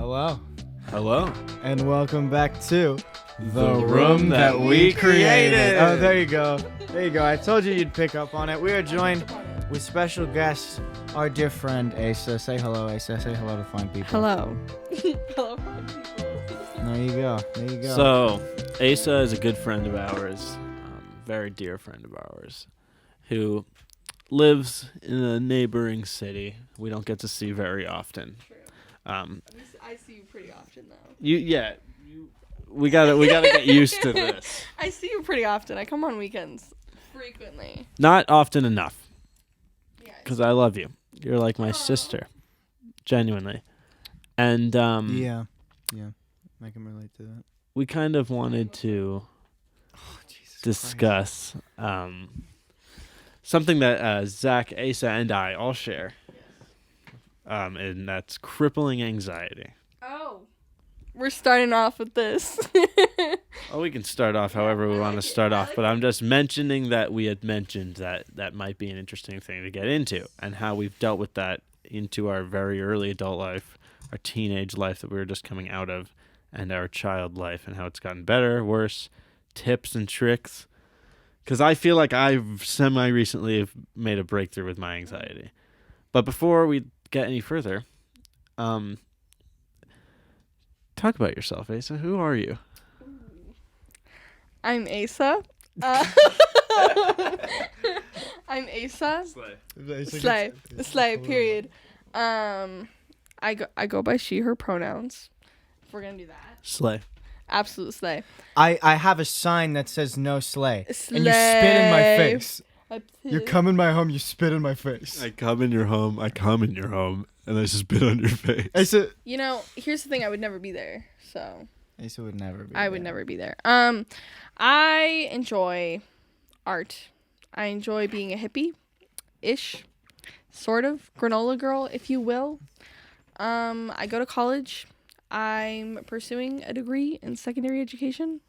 Hello. Hello. And welcome back to The Room That We Created. Oh, there you go. There you go. I told you you'd pick up on it. We are joined with special guest, our dear friend Asa. Say hello, Asa. Say hello to fine people. Hello. Hello, fine people. There you go. There you go. So, Asa is a good friend of ours, very dear friend of ours, who lives in a neighboring city we don't get to see very often. True. I see you pretty often though. We gotta get used to this. I see you pretty often. I come on weekends frequently. Not often enough, Yeah. because I love you. You're like my sister, genuinely. And yeah. I can relate to that. we kind of wanted to discuss something that Zach, Asa, and I all share, and that's crippling anxiety. Oh. We're starting off with this. Oh, we can start off however we want to start off, but I'm just mentioning that we had mentioned that might be an interesting thing to get into, and how we've dealt with that into our very early adult life, our teenage life that we were just coming out of, and our child life, and how it's gotten better, worse, tips and tricks. Because I feel like I've semi-recently have made a breakthrough with my anxiety. But before we get any further, talk about yourself, Asa. Who are you? I'm Asa. I'm Asa. Slay, period. I go by she, her pronouns. If we're going to do that. Slay. Absolute slay. I have a sign that says no slay. Slay. And you spit in my face. I You come in my home, you spit in my face. I come in your home, and I spit on your face. Asa, You know, here's the thing. I would never be there. So Asa would never be I would never be there. I enjoy art. I enjoy being a hippie-ish, sort of granola girl, if you will. I go to college. I'm pursuing a degree in secondary education.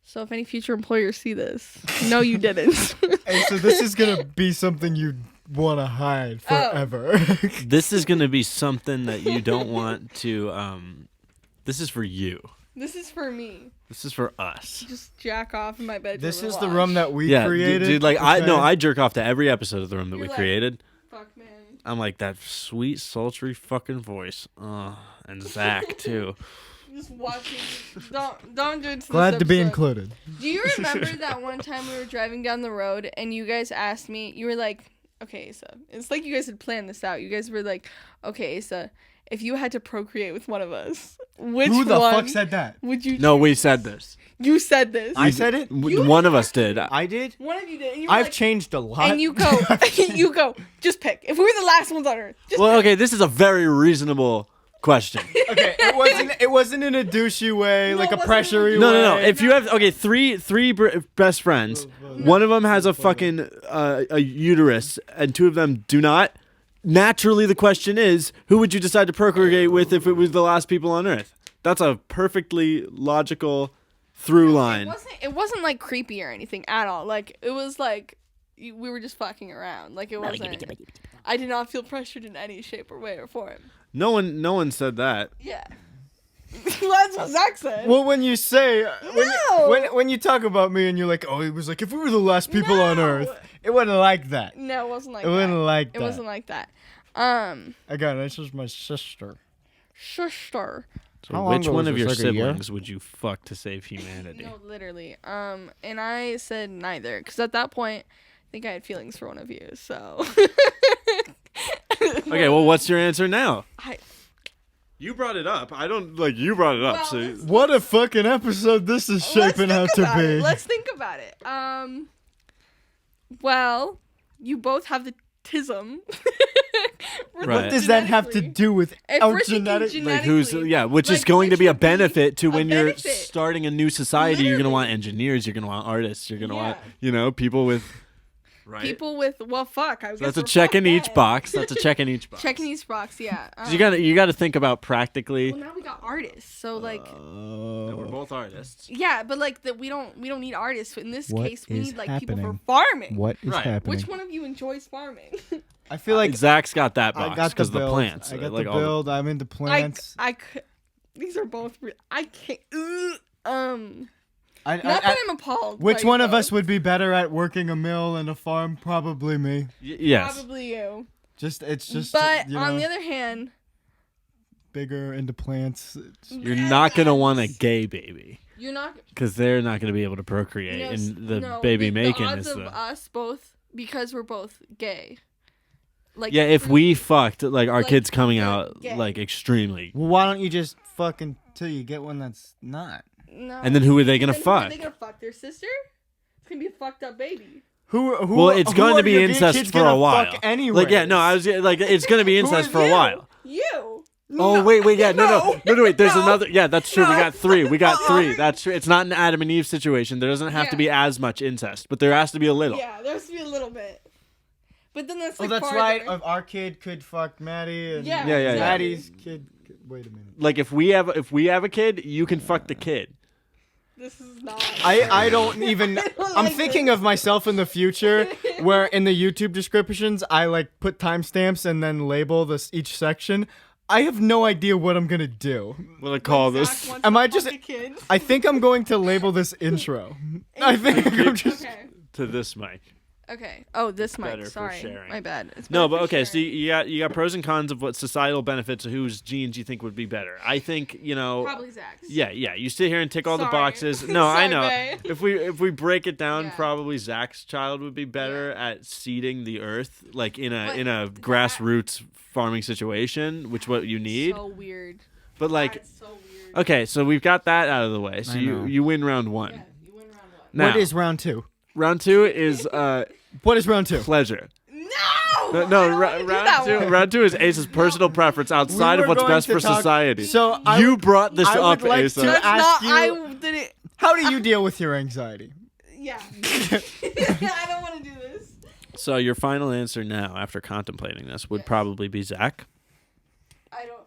So if any future employers see this, no, you didn't. Asa, this is going to be something you want to hide forever. This is going to be something that you don't want to... this is for you. This is for me. This is for us. Just jack off in my bedroom. This and is the watch. room that we created. Dude, like, okay? I jerk off to every episode of the room that You're we like- created. Fuck, man. I'm like, that sweet, sultry fucking voice. And Zach, too. Just watching. Don't do it to Glad this to be episode. included. Do you remember that one time we were driving down the road and you guys asked me, you were like, okay, Asa. It's like you guys had planned this out. You guys were like, okay, Asa, if you had to procreate with one of us, which Who the one fuck said that? would you No, choose? we said this. You said this. I said it? One of us did. I did? One of you did. And you were I've like, changed a lot. and you go, just pick. If we were the last ones on Earth, just Well, okay, this is a very reasonable question. Okay, it wasn't in a douchey way, No, like it a wasn't in a pressury way. No. If you have three best friends, one of them has a fucking a uterus, and two of them do not. Naturally, the question is, who would you decide to procreate with if it was the last people on Earth? That's a perfectly logical through line. It wasn't like creepy or anything at all. Like it was like we were just fucking around. Like it wasn't. I did not feel pressured in any shape or way or form. No one said that. Yeah. That's what Zach said. Well, when you say No! when you talk about me and you're like, oh, it was like if we were the last people on No! Earth, it wasn't like that. No, it wasn't like It that. wasn't like It that. wasn't like that. Again, this is my sister. Sister. So How long which ago one was of this, your like a year? siblings would you fuck to save humanity? No, literally. And I said neither, because at that point, I think I had feelings for one of you. So. Okay, well, what's your answer now? I. You brought it up. I don't like you brought it up. Well, So let's- What a fucking episode this is shaping out to be. Let's think about it. Well, you both have the tism. Right. Does that have to do with If our we're thinking genetic? like who's genetically, which is like, going to which be a would benefit to a when you're benefit. starting a new society. You're gonna want Literally. engineers. You're gonna want artists. You're gonna Yeah. want people with. Right. People with fuck. I So guess that's a we're check in fucked each then. box. That's a check in each box. Check in each box, yeah. 'Cause you gotta think about practically. Well, now we got artists, so like, that we're both artists. yeah, but like that we don't need artists. In this What case, we is need like people for happening? farming. What is Right. happening? Which one of you enjoys farming? I feel like Zach's got that I box got the because the build. plants. I got like the all build. I'm into plants. These are both. I can't. Not I, that I'm appalled. which by one of both. us would be better at working a mill and a farm? Probably me. Yes. Probably you. It's just. But you on know, the other hand, bigger into plants. You're not gonna want a gay baby you're not. because they're not gonna be able to procreate, No, and the no, baby the making odds is of the. us both because we're both gay. Like Yeah, if we fucked, like our like, kids coming they're out gay. like extremely. Well, why don't you just fuck until you get one that's not? No. And then who are they gonna Then fuck? Who are they gonna fuck? Their sister? It's gonna be a fucked up baby. Who? Well, it's who going to are be your gay incest kids for gonna a while. Fuck anyway. Like, yeah, no, I was like, it's going to be incest for a while. You. Oh, wait, yeah, no, wait, there's another, yeah, that's true, we got three, that's true, it's not an Adam and Eve situation, there doesn't have to be as much incest, but there has to be a little. Yeah, there has to be a little bit. But then that's Oh, like that's farther. right. Our kid could fuck Maddie, and Yeah, Yeah. Maddie's kid. Wait a minute. Like, if we have a kid, you can fuck the kid. This is not. I don't even. I'm like thinking this. of myself in the future, where in the YouTube descriptions I like put timestamps and then label this each section. I have no idea what I'm gonna do. What do I call Zach this? wants Am to I fuck just- a kid. I think I'm going to label this intro. I think I'm just. Okay. To this mic. Okay. Oh, this better mic. for Sorry, sharing. my bad. It's No, better but for okay, so sharing. you got pros and cons of what societal benefits of whose genes you think would be better. I think, Probably Zach's. Yeah, you sit here and tick all the Sorry. boxes. No, I Sorry, know. babe. If we break it down, Yeah. probably Zach's child would be better at seeding the earth, like in But a grassroots farming situation, which what you need. So weird. But like, That's so weird. okay, so we've got that out of the way. So I know. you win round one. Yeah, you win round one. Now, What is round two? round two is What is round two? pleasure. No. Round two is Ace's personal preference outside We of were what's going best to for talk- society. So you brought this I up, would like Asa. to That's ask not. you. I didn't. How do you deal with your anxiety? Yeah. I don't want to do this. So your final answer now, after contemplating this, would Yes. probably be Zach. I don't.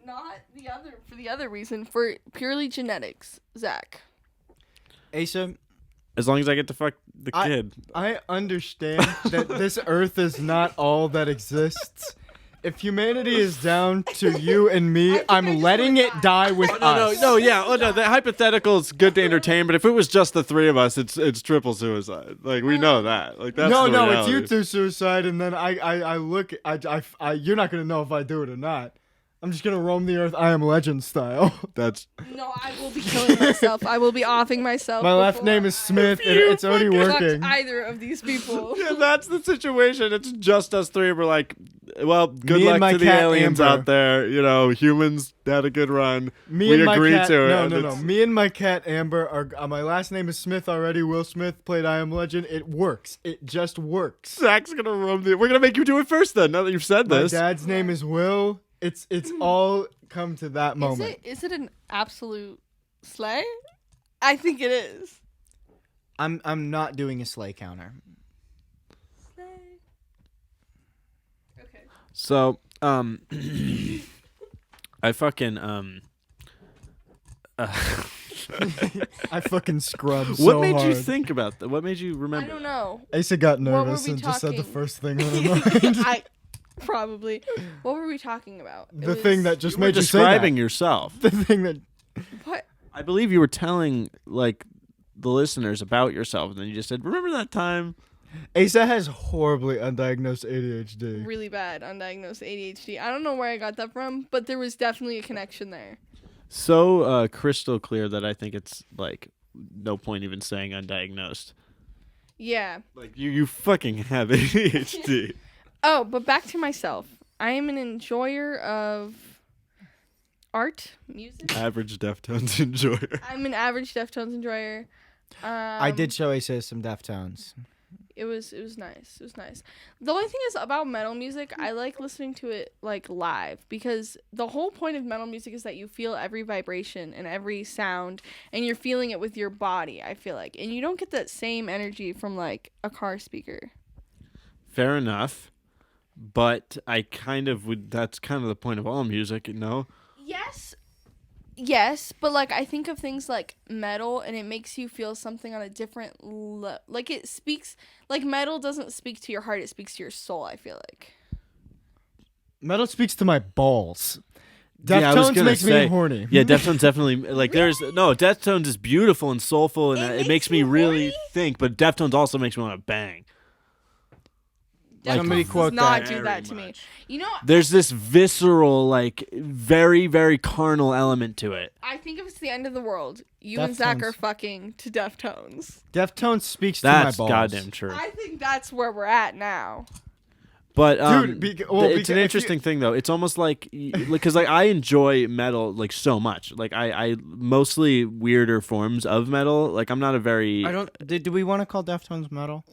Not the other. For the other reason, for purely genetics, Zach. Asa, As long as I get to fuck the kid. I understand that this earth is not all that exists. If humanity is down to you and me, think I I'm just letting wanna it die. die with No, us. the hypothetical is good to entertain, but if it was just the three of us, it's triple suicide. Like, we know that. Like, that's No, the no, it's reality. you two suicide, and then I look, you're not gonna know if I do it or not. I'm just gonna roam the earth, I Am Legend style. That's No, I will be killing myself. I will be offing myself. My last before name is I Smith, and it's already fucked working. either of these people. yeah, that's the situation. It's just us three. We're like, well, good Me and luck my to the cat, aliens Amber. out there. You know, humans had a good run. Me we and my agreed cat. to it. No, and no, no. it's- Me and my cat Amber are. My last name is Smith already. Will Smith played I Am Legend. It works. It just works. Zach's gonna roam the. We're gonna make you do it first. Then, now that you've said My this. dad's name is Will. It's all come to that moment. Is it an absolute slay? I think it is. I'm not doing a sleigh counter. Slay. Okay. So, I fucking I fucking scrubbed so what made hard. you think about that? What made you I remember? don't know. Asa got were nervous we and just said the talking? first thing on her mind. I probably. What were we talking about? It The thing was- that just You were made you say describing that. yourself. The thing that. What? I believe you were telling like the listeners about yourself, and then you just said, "Remember that time?" Asa has horribly undiagnosed ADHD. Really bad undiagnosed ADHD. I don't know where I got that from, but there was definitely a connection there. So crystal clear that I think it's like no point even saying undiagnosed. Yeah. Like you fucking have ADHD. Oh, but back to myself. I am an enjoyer of art, music. Average Deftones enjoyer. I'm an average Deftones enjoyer. I did show Asa some Deftones. It was nice. It was nice. The only thing is about metal music, I like listening to it like live because the whole point of metal music is that you feel every vibration and every sound and you're feeling it with your body, I feel like. And you don't get that same energy from like a car speaker. Fair enough, but I kind of would. That's kind of the point of all music, you know. Yes, Yes, but like I think of things like metal, and it makes you feel something on a different like it speaks like metal doesn't speak to your heart; it speaks to your soul. I feel like. Metal speaks to my balls. Yeah, I was Deftones gonna makes say, me horny. Yeah, Deftones definitely like Deftones is beautiful and soulful, and It it makes makes me you really horny? think. But Deftones also makes me want to bang. Deftones Somebody does quote not that. do that Very to me. much. You know, There's this visceral, like very, very carnal element to it. I think if it's the end of the world, you and Zach Deftones. are fucking to Deftones. Deftones speaks That's to my balls. goddamn true. I think that's where we're at now. But Dude, it's if an you- interesting thing though. It's almost like because like I enjoy metal like so much. Like I mostly weirder forms of metal. Like I'm not a very. I don't. Do we want to call Deftones metal?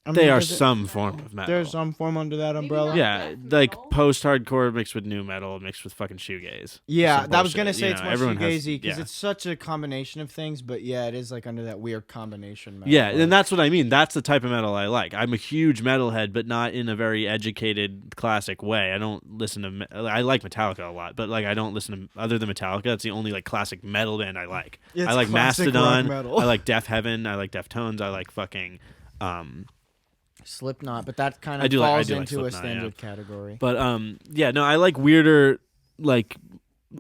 I mean, They are does it- some form of metal. There's some form under that umbrella. not. Yeah, Death like metal. post-hardcore mixed with new metal mixed with fucking shoegaze. Yeah, Some that was gonna bullshit, say you it's know, more everyone has- shoegazy because yeah. it's such a combination of things. But yeah, it is like under that weird combination. Metal. Yeah, and that's what I mean. That's the type of metal I like. I'm a huge metalhead, but not in a very educated, classic way. I don't listen to. I like Metallica a lot, but like I don't listen to other than Metallica. That's the only like classic metal band I like. It's I like classic rock Mastodon. metal. I like Deaf Heaven. I like Deftones. I like fucking. Slipknot, but that kind I of do like- I falls do like into a Slipknot, standard category. But yeah, no, I like weirder like.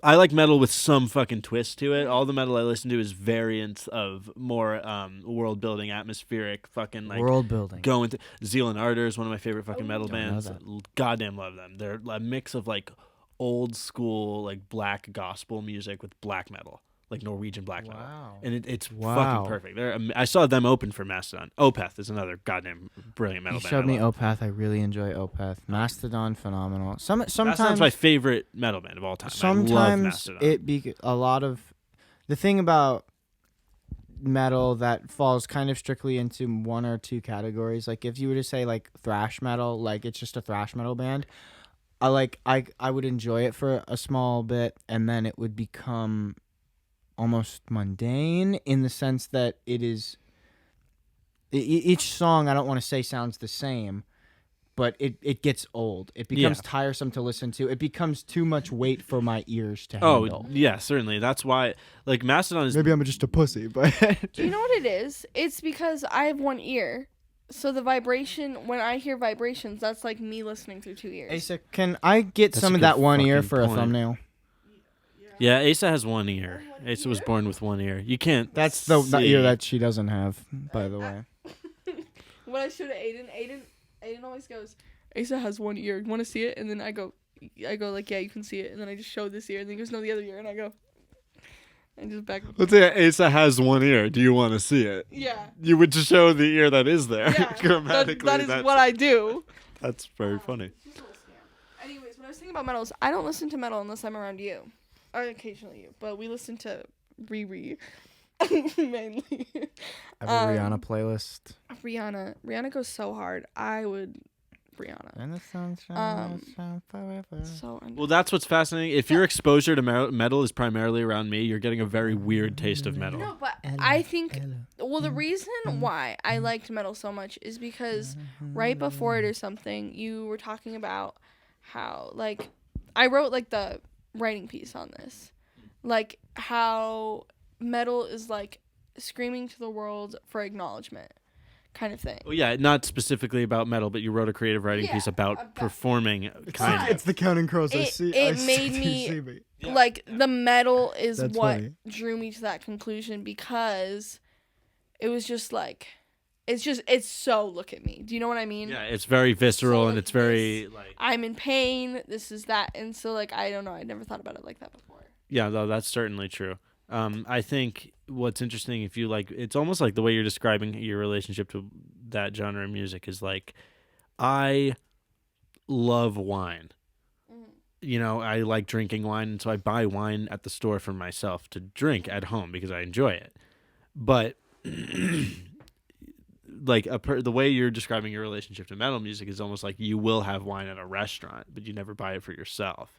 I like metal with some fucking twist to it. All the metal I listen to is variants of more world building, atmospheric, fucking like World building. going to Zeal and Ardor is one of my favorite fucking metal Don't know bands. that. Goddamn love them. They're a mix of like old school like black gospel music with black metal, like Norwegian black metal, Wow. and it's Wow. fucking perfect. I saw them open for Mastodon. Opeth is another goddamn brilliant metal You band. showed I me love. Opeth. I really enjoy Opeth. Mastodon, phenomenal. Mastodon's Sometimes my favorite metal band of all time. I love sometimes Mastodon. it be a lot of the thing about metal that falls kind of strictly into one or two categories. Like if you were to say like thrash metal, like it's just a thrash metal band. I would enjoy it for a small bit, and then it would become almost mundane in the sense that it is each song, I don't want to say sounds the same, but it gets old. It becomes tiresome to listen to. It becomes too much weight for my ears to handle. Oh yeah, certainly. That's why like Mastodon is Maybe I'm just a pussy, but Do you know what it is? It's because I have one ear. So the vibration, when I hear vibrations, that's like me listening through two ears. Asa, can I get That's some a of good that one ear fucking for a point. thumbnail? Yeah, Asa has one ear. Asa was born with one ear. You can't. That's the see. ear that she doesn't have, by the way. When I showed it Aiden always goes, Asa has one ear. You want to see it? And then I go like, yeah, you can see it. And then I just show this ear, and then he goes, no, the other ear. And I go, and just back. Let's say Asa has one ear. Do you want to see it? Yeah. You would just show the ear that is there. Yeah. Grammatically, that is that's, what I do. that's very funny. Anyways, when I was thinking about metals, I don't listen to metal unless I'm around you. Or occasionally you. But we listen to Riri. Mainly. I have a Rihanna playlist. Rihanna goes so hard. I would Rihanna. And the sunshine Um, shine forever. So Well, that's what's fascinating. If your exposure to metal is primarily around me, you're getting a very weird taste of metal. no, but I think well the reason why I liked metal so much is because right before it or something you were talking about how like I wrote like the writing piece on this. Like how metal is like screaming to the world for acknowledgement kind of thing. Well, yeah, not specifically about metal, but you wrote a creative writing Yeah, piece about about- performing kind It's of. the Counting Crows. I It- see. it I see- made you me- see me. Like the metal is That's what funny. drew me to that conclusion because it was just like it's so look at me. Do you know what I mean? Yeah, it's very visceral So, and like, it's very like. I'm in pain. This is that, and so like I don't know. I never thought about it like that before. Yeah, though that's certainly true. I think what's interesting, if you like, it's almost like the way you're describing your relationship to that genre of music is like, I love wine. You know, I like drinking wine, and so I buy wine at the store for myself to drink at home because I enjoy it. But like the way you're describing your relationship to metal music is almost like you will have wine at a restaurant, but you never buy it for yourself.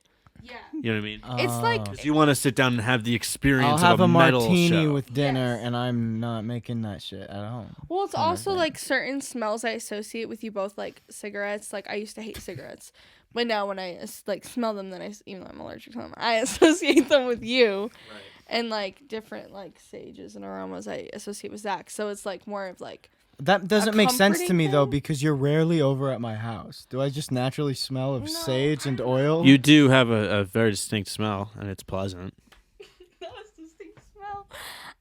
Yeah. You know what I mean? It's like- Because you want to sit down and have the experience I'll have of a metal martini show. with dinner, Yes. and I'm not making that shit at home. Well, it's Kind of also thing. like certain smells I associate with you both, like cigarettes. Like I used to hate cigarettes, But now when I like smell them, then even though I'm allergic to them, I associate them with you. Right. And like different like sages and aromas I associate with Zach. So it's like more of like That doesn't make sense to comforting me though, thing? because you're rarely over at my house. Do I just naturally smell of No, sage and I don't oil? You do have a very distinct smell, and it's pleasant. that was a distinct smell.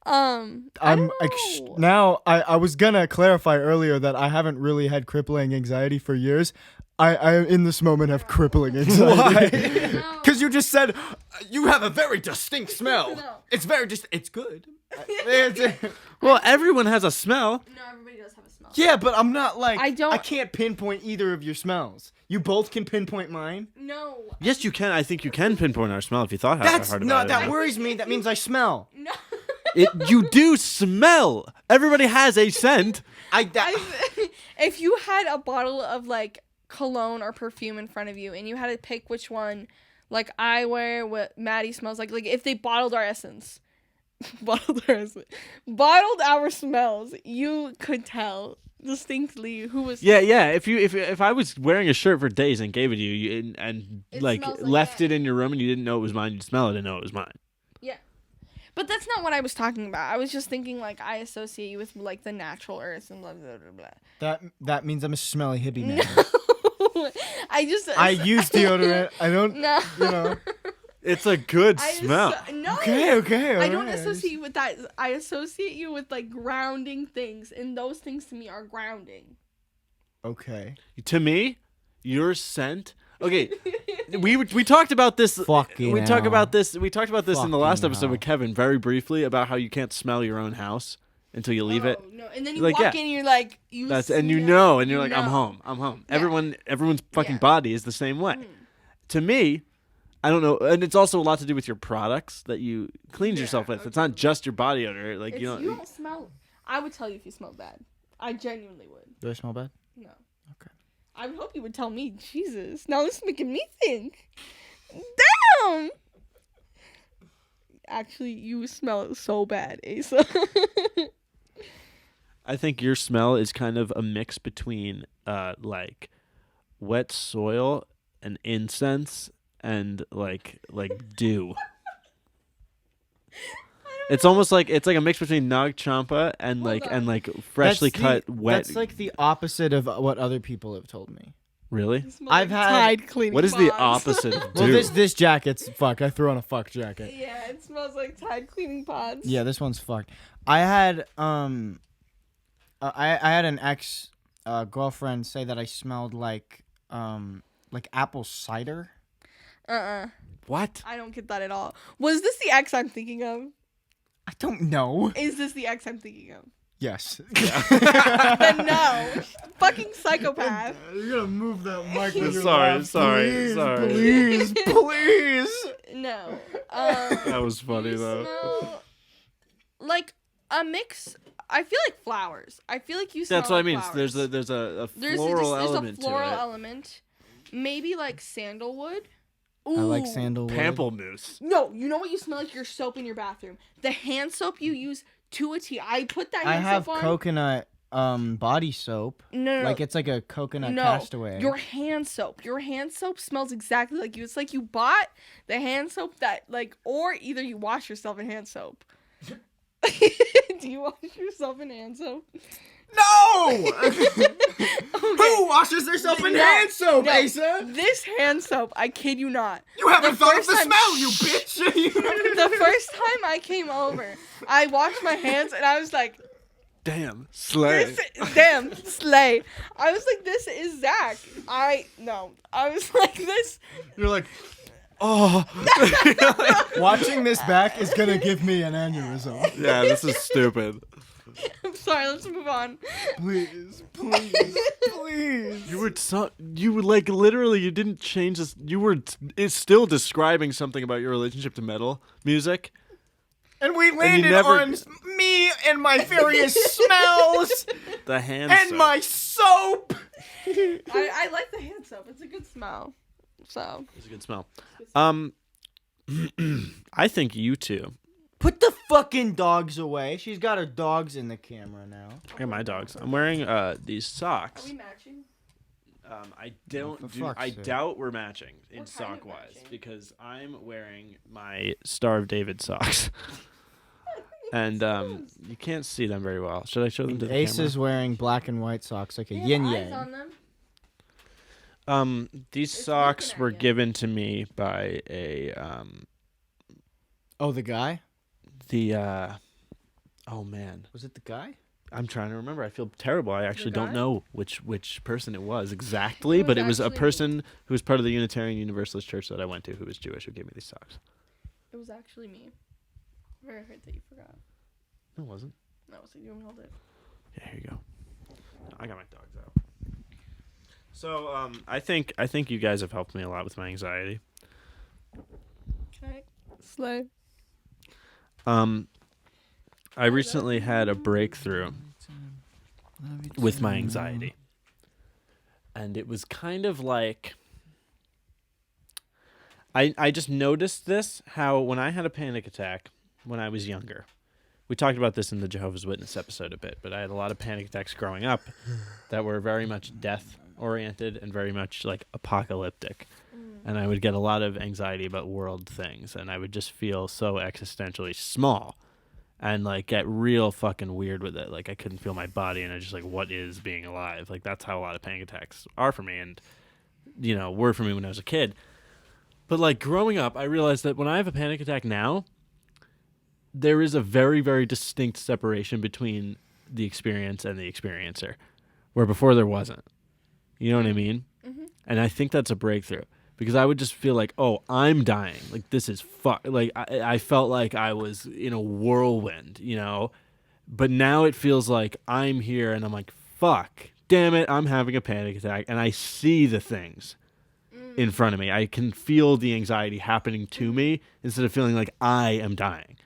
I don't know. Now I was gonna clarify earlier that I haven't really had crippling anxiety for years. I in this moment have crippling anxiety. No. Because you just said you have a very distinct smell. No. It's very it's good. Well, everyone has a smell. No, everybody does have a smell. Yeah, but I'm not like I can't pinpoint either of your smells. You both can pinpoint mine. No. Yes, you can. I think you can pinpoint our smell if you thought That's hard not about that it. worries me. That means I smell. No. You do smell. Everybody has a scent. If you had a bottle of like cologne or perfume in front of you and you had to pick which one, like I wear what Matti smells like if they bottled our essence, bottled our smells, you could tell distinctly who was. Yeah. If I was wearing a shirt for days and gave it to you, and It like smells like left that. it in your room and you didn't know it was mine, you'd smell it and know it was mine. Yeah. But that's not what I was talking about. I was just thinking like I associate you with like the natural earth and blah blah blah blah. That means I'm a smelly hippie man. No. I use deodorant. I don't. No. You know. It's a good smell. No. Okay. I don't alright. associate you with that. I associate you with like grounding things, and those things to me are grounding. Okay. To me, your scent. Okay, we talked about this. Fucking we talked hell. about this. We talked about this in the last Fucking episode with Kevin very briefly about how you can't smell your own house until you leave it. Oh, no, and then you Like, walk yeah. in, and you're like, you. That's and you smell- know, and you're like, I'm know. home. I'm home. Yeah. Everyone's fucking Yeah. body is the same way. To me, I don't know, and it's also a lot to do with your products that you cleanse yourself with. It's not just your body odor. Like You don't smell. I would tell you if you smelled bad. I genuinely would. Do I smell bad? No. Okay. I would hope you would tell me. Jesus. Now this is making me think. Damn. Actually, you smell so bad, Asa. I think your smell is kind of a mix between like wet soil and incense and like dew. It's almost like it's like a mix between Nag Champa and like freshly cut wet. That's like the opposite of what other people have told me. Really? I've had- Tide cleaning. What is the pods. opposite of Well, dew? this jacket's fuck. I threw on a fuck jacket. Yeah, it smells like Tide cleaning pods. Yeah, this one's fucked. I had I had an ex girlfriend say that I smelled like apple cider. What? I don't get that at all. Was this the ex I'm thinking of? I don't know. Is this the ex I'm thinking of? Yes. Then no. Fucking psychopath. You're gonna move that mic. with your laugh. Sorry. Please. No. That was funny You though. smell like a mix. I feel like flowers. I feel like you smell That's what I like mean. flowers. There's a There's floral a element floral to it. element. Maybe like sandalwood. I like Ooh. sandalwood. Pamplemousse. No, you know what you smell like your soap in your bathroom? The hand soap you use to a T. I put that I hand have soap on. coconut body soap. No. Like it's like a coconut No, castaway. your hand soap. Your hand soap smells exactly like you. It's like you bought the hand soap that like, or either you wash yourself in hand soap. Do you wash yourself in hand soap? No! Okay. Who washes themselves in No, hand soap, no. Asa? This hand soap, I kid you not. You haven't The thought of first the time- smell, you bitch! The first time I came over, I washed my hands and I was like, Damn. Slay. damn, slay. I was like, this is Zach. I was like, this. You're like, oh. Watching this back is gonna give me an aneurysm. Yeah, this is stupid. I'm sorry, let's move on. Please. You were like literally you didn't change this. You were it's still describing something about your relationship to metal music. And we landed never- on me and my various smells The hand and soap. my soap. I like the hand soap. It's a good smell. So. It's a good smell. I think you two. Put the fucking dogs away. She's got her dogs in the camera now. I got my dogs. I'm wearing these Are socks. we matching? I don't for do. fuck's I sake. doubt we're matching in We're kind of sock wise matching. because I'm wearing my Star of David socks, and you can't see them very well. Should I show them to the Ace camera? is wearing black and white socks like a They have yin eyes yang. on them. These It's socks winking at were you. given to me by Oh, the guy? oh man, Was it the guy? I'm trying to remember. I feel terrible. I actually don't guy? know which person it was exactly, was but it was a actually me. person who was part of the Unitarian Universalist church that I went to who was Jewish who gave me these socks. It was actually me. Very hurt that you forgot. No, it wasn't. No, so you want me to hold it? Yeah, here you go. I got my dogs out. So I think you guys have helped me a lot with my anxiety. Okay. Slay. I recently had a breakthrough with my anxiety. And it was kind of like I just noticed this, how when I had a panic attack when I was younger. We talked about this in the Jehovah's Witness episode a bit, but I had a lot of panic attacks growing up that were very much death oriented and very much like apocalyptic. And I would get a lot of anxiety about world things, and I would just feel so existentially small and like get real fucking weird with it. Like I couldn't feel my body, and I just like, what is being alive? Like that's how a lot of panic attacks are for me, and were for me when I was a kid. But like growing up, I realized that when I have a panic attack now, there is a very, very distinct separation between the experience and the experiencer, where before there wasn't. You know what I mean? Mm-hmm. And I think that's a breakthrough. Because I would just feel like, oh, I'm dying. Like, this is like, I felt like I was in a whirlwind, But now it feels like I'm here and I'm like, fuck, damn it, I'm having a panic attack. And I see the things in front of me. I can feel the anxiety happening to me instead of feeling like I am dying.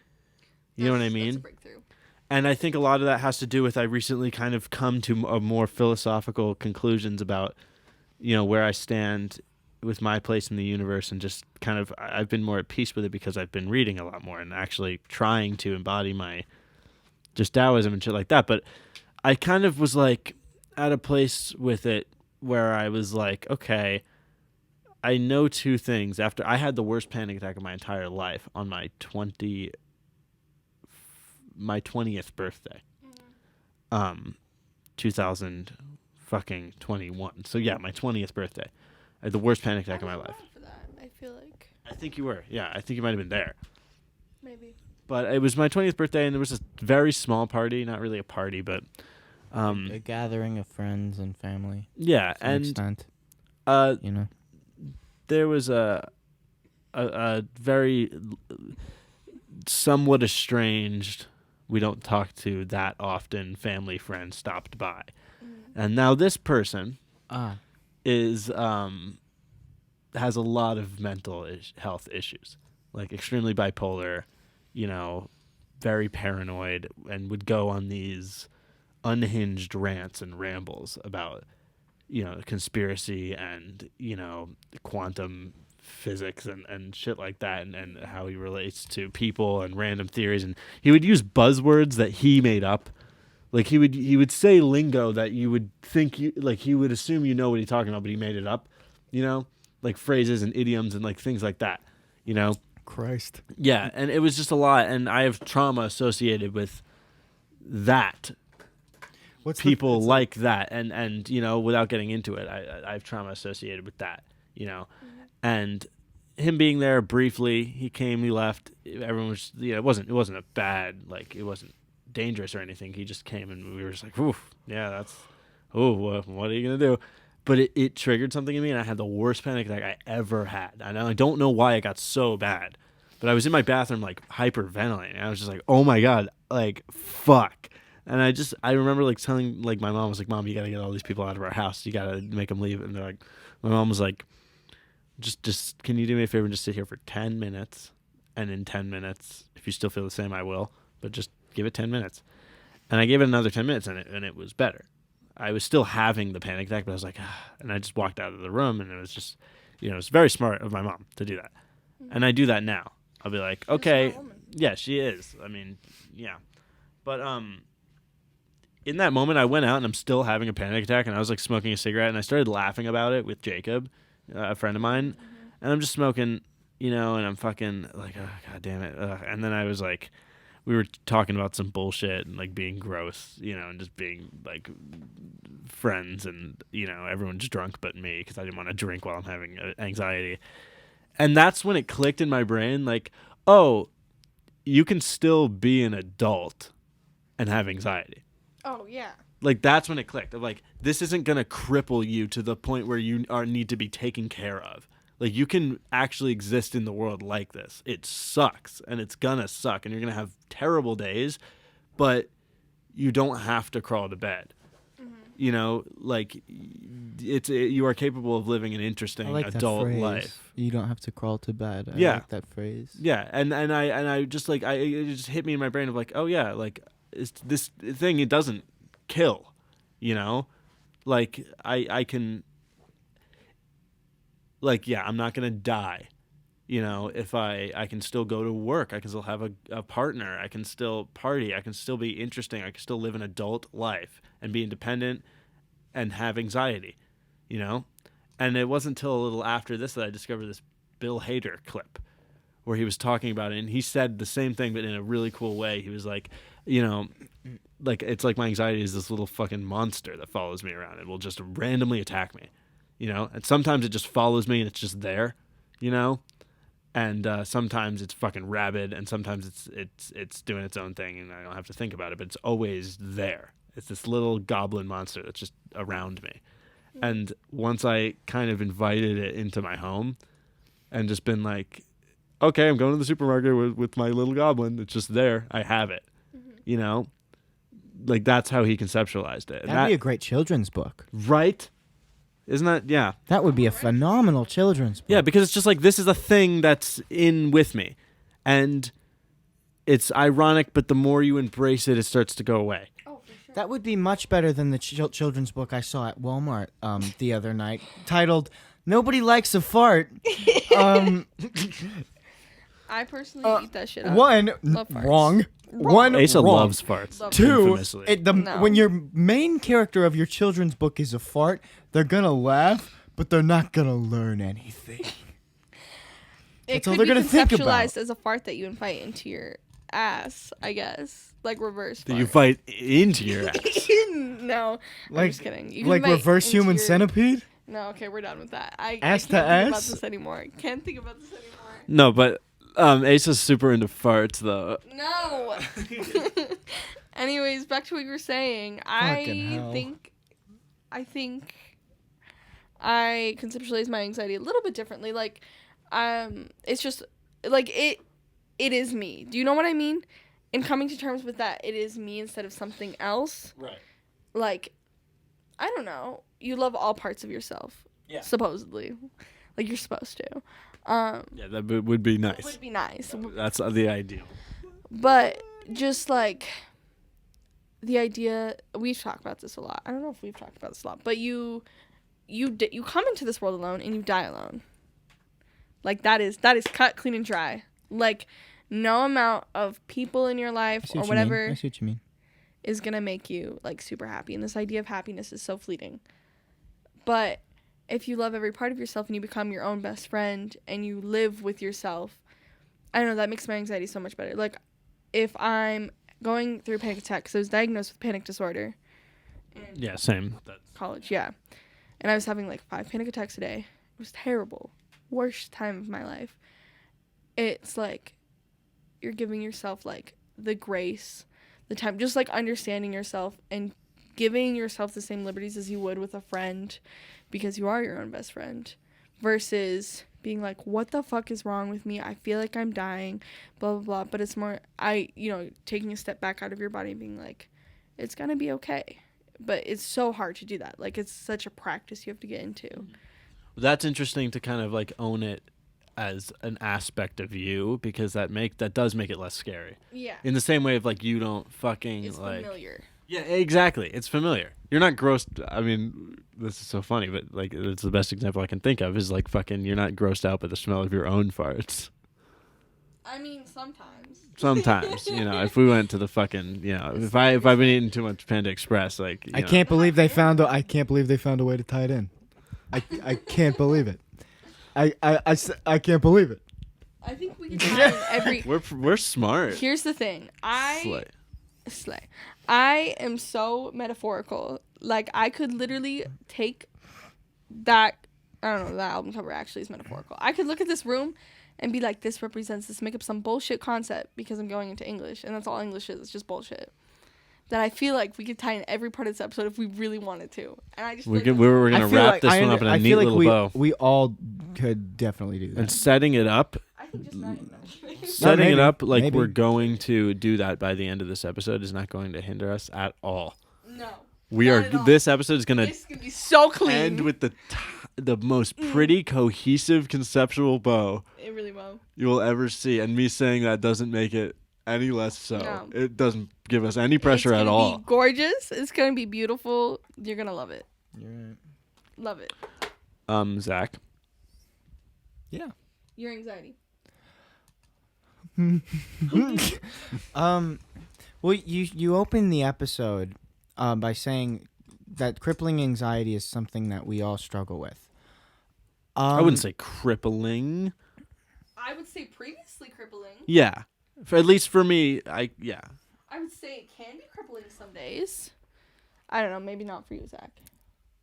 You know what I mean? That's a breakthrough. And I think a lot of that has to do with I recently kind of come to a more philosophical conclusions about, where I stand with my place in the universe, and just kind of I've been more at peace with it because I've been reading a lot more and actually trying to embody my just Taoism and shit like that. But I kind of was like at a place with it where I was like, okay, I know two things. After I had the worst panic attack of my entire life on my 20th birthday. 2021. So yeah, my 20th birthday. I had the worst panic attack of my life. For that, I feel like I think you were. Yeah, I think you might have been there. maybe. But it was my 20th birthday, and there was a very small party. Not really a party, but A gathering of friends and family. yeah, To an and extent, there was a very somewhat estranged, we don't talk to that often, family friend stopped by. And now this person is has a lot of mental health issues, like extremely bipolar, very paranoid, and would go on these unhinged rants and rambles about conspiracy and quantum physics and shit like that, and how he relates to people and random theories, and he would use buzzwords that he made up. Like he would say lingo that you would think he would assume what he's talking about, but he made it up, like phrases and idioms and like things like that, Christ. Yeah, and it was just a lot, and I have trauma associated with that. What's People like that, and without getting into it, I have trauma associated with that, and him being there briefly, he came, he left, everyone was, it wasn't a bad, like it wasn't dangerous or anything. He just came and we were just like, oof, yeah, that's, what are you gonna do? But it triggered something in me, and I had the worst panic attack I ever had. And I don't know why it got so bad, but I was in my bathroom like hyperventilating. And I was just like, oh my god, like fuck. And I remember like telling like my mom, I was like, Mom, you gotta get all these people out of our house. You gotta make them leave. And they're like, my mom was like, just can you do me a favor and just sit here for 10 minutes? And in 10 minutes, if you still feel the same, I will. But just give it 10 minutes. And I gave it another 10 minutes, and it was better. I was still having the panic attack, but I was like, and I just walked out of the room, and it was just, it's very smart of my mom to do that. And I do that now. I'll be like, okay, yeah, she is. I mean, yeah. But in that moment, I went out and I'm still having a panic attack, and I was like smoking a cigarette, and I started laughing about it with Jacob, a friend of mine, and I'm just smoking, and I'm fucking like, oh, God damn it. And then I was like, we were talking about some bullshit and like being gross, and just being like friends, and everyone's drunk but me because I didn't want to drink while I'm having anxiety. And that's when it clicked in my brain, like, oh, you can still be an adult and have anxiety. Oh, yeah. Like, that's when it clicked. Of like, this isn't going to cripple you to the point where you need to be taken care of. Like, you can actually exist in the world like this. It sucks, and it's going to suck, and you're going to have terrible days, but you don't have to crawl to bed. Like, you are capable of living an interesting adult life. You don't have to crawl to bed. I like that phrase. Yeah, and I just like it just hit me in my brain of like, oh yeah, like this thing, it doesn't kill, like I can, like, yeah, I'm not gonna die, if I can still go to work, I can still have a partner, I can still party, I can still be interesting, I can still live an adult life and be independent and have anxiety, And it wasn't until a little after this that I discovered this Bill Hader clip where he was talking about it, and he said the same thing but in a really cool way. He was like, like, it's like my anxiety is this little fucking monster that follows me around and will just randomly attack me, and sometimes it just follows me and it's just there, and sometimes it's fucking rabid, and sometimes it's doing its own thing and I don't have to think about it, but it's always there. It's this little goblin monster that's just around me. And once I kind of invited it into my home and just been like, okay, I'm going to the supermarket with my little goblin. It's just there. I have it. Like, that's how he conceptualized it. That'd be a great children's book. Right? Isn't that? Yeah. That would be a phenomenal children's book. Yeah, because it's just like, this is a thing that's in with me. And it's ironic, but the more you embrace it, it starts to go away. That would be much better than the children's book I saw at Walmart the other night, titled "Nobody Likes a Fart." I personally eat that shit up. One, wrong. One, Asa wrong. loves farts. Two, infamously. When your main character of your children's book is a fart, they're gonna laugh, but they're not gonna learn anything. That's all they're gonna think about. It could be conceptualized as a fart that you invite into your ass, I guess. Like reverse fart. You fight into your ass. No, I'm just kidding. You can like reverse human centipede? No, okay, we're done with that. I ass can't to think ass? about this anymore. Can't think about this anymore. No, but Asa's super into farts, though. No. Anyways, back to what you were saying. I think I conceptualize my anxiety a little bit differently. Like, it's just like it is me. Do you know what I mean? In coming to terms with that, it is me instead of something else. Right. Like, I don't know. You love all parts of yourself. Yeah. Supposedly, like you're supposed to. Yeah, that would be nice. Would be nice. That's the ideal. But just like the idea, we've talked about this a lot. I don't know if we've talked about this a lot, but you come into this world alone and you die alone. Like that is cut, clean, and dry. Like no amount of people in your life or whatever I see what you mean. is gonna make you like super happy. And this idea of happiness is so fleeting. But if you love every part of yourself and you become your own best friend and you live with yourself, I don't know, that makes my anxiety so much better. Like, if I'm going through a panic attack, because I was diagnosed with panic disorder. Yeah, same. College, yeah. And I was having, like, 5 panic attacks a day. It was terrible. Worst time of my life. It's, like, you're giving yourself, like, the grace, the time, just, like, understanding yourself and giving yourself the same liberties as you would with a friend, because you are your own best friend, versus being like, what the fuck is wrong with me? I feel like I'm dying, blah, blah, blah. But it's more, taking a step back out of your body and being like, it's going to be okay. But it's so hard to do that. Like, it's such a practice you have to get into. That's interesting to kind of, like, own it as an aspect of you, because that does make it less scary. Yeah. In the same way of, like, you don't fucking, it's like... familiar. Yeah, exactly. It's familiar. You're not grossed. I mean, this is so funny, but like, it's the best example I can think of is like fucking. You're not grossed out by the smell of your own farts. I mean, sometimes. Sometimes, if we went to the fucking, if I've been eating too much Panda Express, like, I can't believe they found a way to tie it in. I can't believe it. I can't believe it. I think we can tie in every. We're smart. Here's the thing. Slay. I am so metaphorical. Like, I could literally take that. I don't know. That album cover actually is metaphorical. I could look at this room and be like, this represents this. Make up some bullshit concept because I'm going into English, and that's all English is. It's just bullshit. That I feel like we could tie in every part of this episode if we really wanted to. And I just we're gonna wrap this one up in a neat little bow. We all could definitely do that. And setting it up. I think just that. Setting it up like we're going to do that by the end of this episode is not going to hinder us at all. No. We are. This episode is gonna. This is gonna be so clean. End with the most pretty, cohesive, conceptual bow. It really will. You will ever see, and me saying that doesn't make it any less so. No. It doesn't give us any pressure at all. It's gonna be gorgeous. It's gonna be beautiful. You're gonna love it. You're right. Love it. Zach. Yeah. Your anxiety. Well, you opened the episode by saying that crippling anxiety is something that we all struggle with. I wouldn't say crippling. I would say previously crippling. Yeah, at least for me, I would say it can be crippling some days. I don't know, maybe not for you, Zach.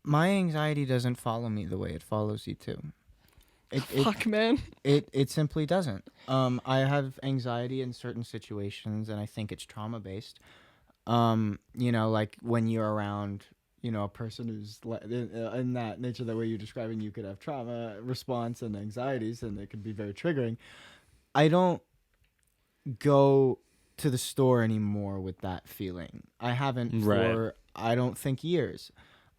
My anxiety doesn't follow me the way it follows you too. Fuck, man. It simply doesn't. I have anxiety in certain situations, and I think it's trauma based. Like when you're around, a person who's in that nature, that way you're describing, you could have trauma response and anxieties, and it can be very triggering. I don't go to the store anymore with that feeling. I haven't for, I don't think, years.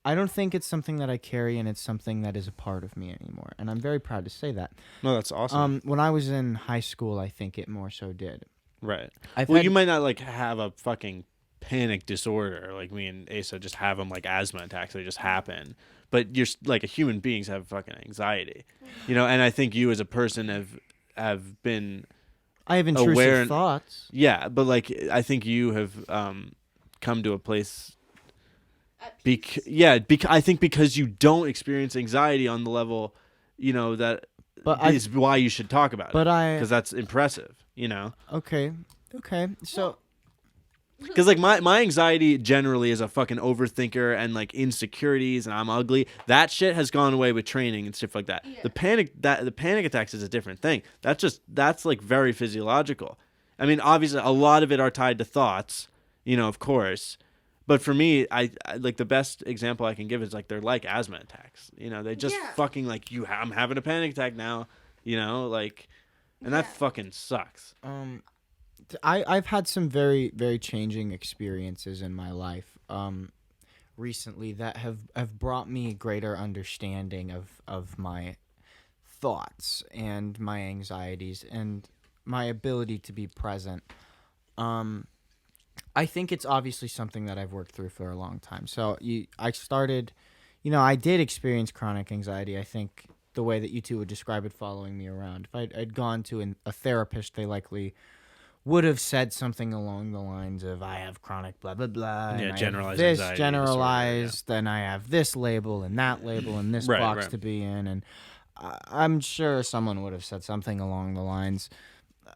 I don't think it's something that I carry, and it's something that is a part of me anymore. And I'm very proud to say that. No, that's awesome. When I was in high school, I think it more so did. Right. You might not like have a fucking panic disorder like me and Asa just have them like asthma attacks. They just happen. But you're like a human beings have fucking anxiety, and I think you as a person have been. I have intrusive thoughts. Yeah, but like I think you have come to a place. I think because you don't experience anxiety on the level, that is why you should talk about it. Because that's impressive, Okay. So, because like my anxiety generally is a fucking overthinker and like insecurities and I'm ugly. That shit has gone away with training and stuff like that. Yeah. The panic attacks is a different thing. That's like very physiological. I mean, obviously a lot of it are tied to thoughts, of course. But for me, I like the best example I can give is like they're like asthma attacks. They just fucking like I'm having a panic attack now. And that fucking sucks. I've had some very, very changing experiences in my life recently that have brought me greater understanding of my thoughts and my anxieties and my ability to be present. I think it's obviously something that I've worked through for a long time. So I did experience chronic anxiety. I think the way that you two would describe it following me around. If I'd gone to a therapist, they likely would have said something along the lines of, I have chronic blah, blah, blah. Yeah, and generalized this anxiety generalized, disorder, then I have this label and that label and this box to be in. And I'm sure someone would have said something along the lines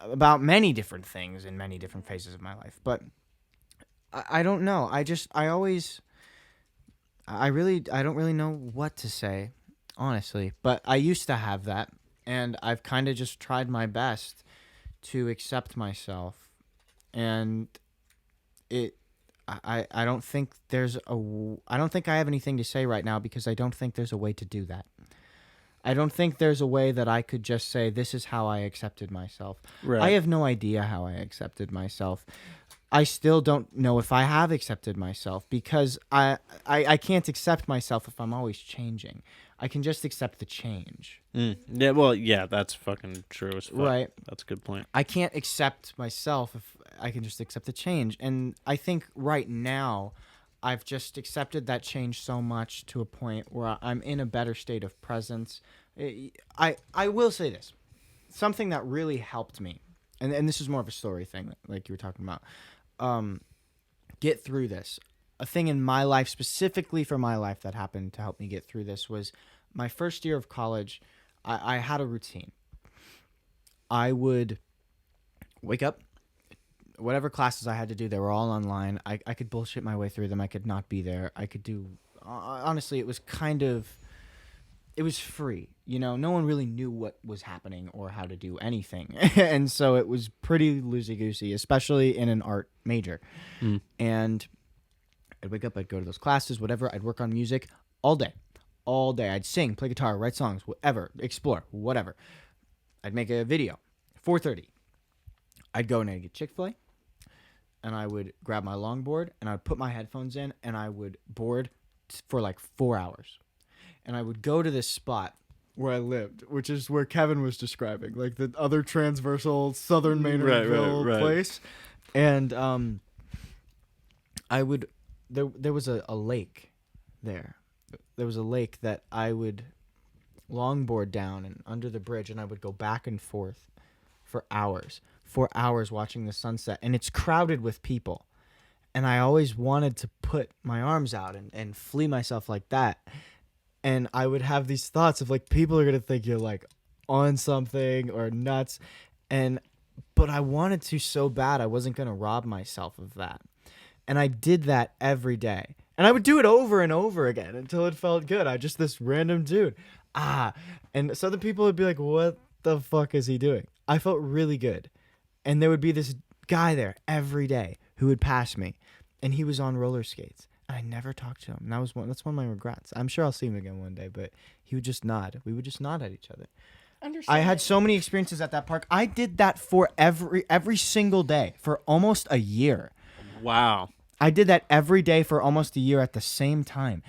about many different things in many different phases of my life. But I don't know. I don't really know what to say, honestly. But I used to have that, and I've kind of just tried my best to accept myself. And I don't think I don't think I have anything to say right now because I don't think there's a way to do that. I don't think there's a way that I could just say, this is how I accepted myself. Right. I have no idea how I accepted myself. I still don't know if I have accepted myself because I can't accept myself if I'm always changing. I can just accept the change. Yeah, well, yeah, that's fucking true as fuck. Right. That's a good point. I can't accept myself if I can just accept the change. And I think right now I've just accepted that change so much to a point where I'm in a better state of presence. I will say this. Something that really helped me and this is more of a story thing, like you were talking about. Get through this. A thing in my life, specifically for my life, that happened to help me get through this was my first year of college. I had a routine. I would wake up, whatever classes I had to do, they were all online. I could bullshit my way through them. I could not be there. I could do, honestly, it was it was free. You know, no one really knew what was happening or how to do anything. And so it was pretty loosey-goosey, especially in an art major. And I'd wake up, I'd go to those classes, whatever. I'd work on music all day. All day. I'd sing, play guitar, write songs, whatever, explore, whatever. I'd make a video. 4:30. I'd go and I'd get Chick-fil-A, and I would grab my longboard, and I would put my headphones in, and I would board for like 4 hours. And I would go to this spot where I lived, which is where Kevin was describing, like the other transversal southern Maynardville place. And I would, there was a lake there. There was a lake that I would longboard down and under the bridge, and I would go back and forth for hours. 4 hours watching the sunset, and it's crowded with people. And I always wanted to put my arms out and flee myself like that. And I would have these thoughts of like, people are going to think you're like on something or nuts. But I wanted to so bad, I wasn't going to rob myself of that. And I did that every day. And I would do it over and over again until it felt good. I just this random dude. And so the people would be like, what the fuck is he doing? I felt really good. And there would be this guy there every day who would pass me, and he was on roller skates. And I never talked to him. And that's one of my regrets. I'm sure I'll see him again one day, but he would just nod. We would just nod at each other. I had so many experiences at that park. I did that for every single day for almost a year. Wow. I did that every day for almost a year at the same time.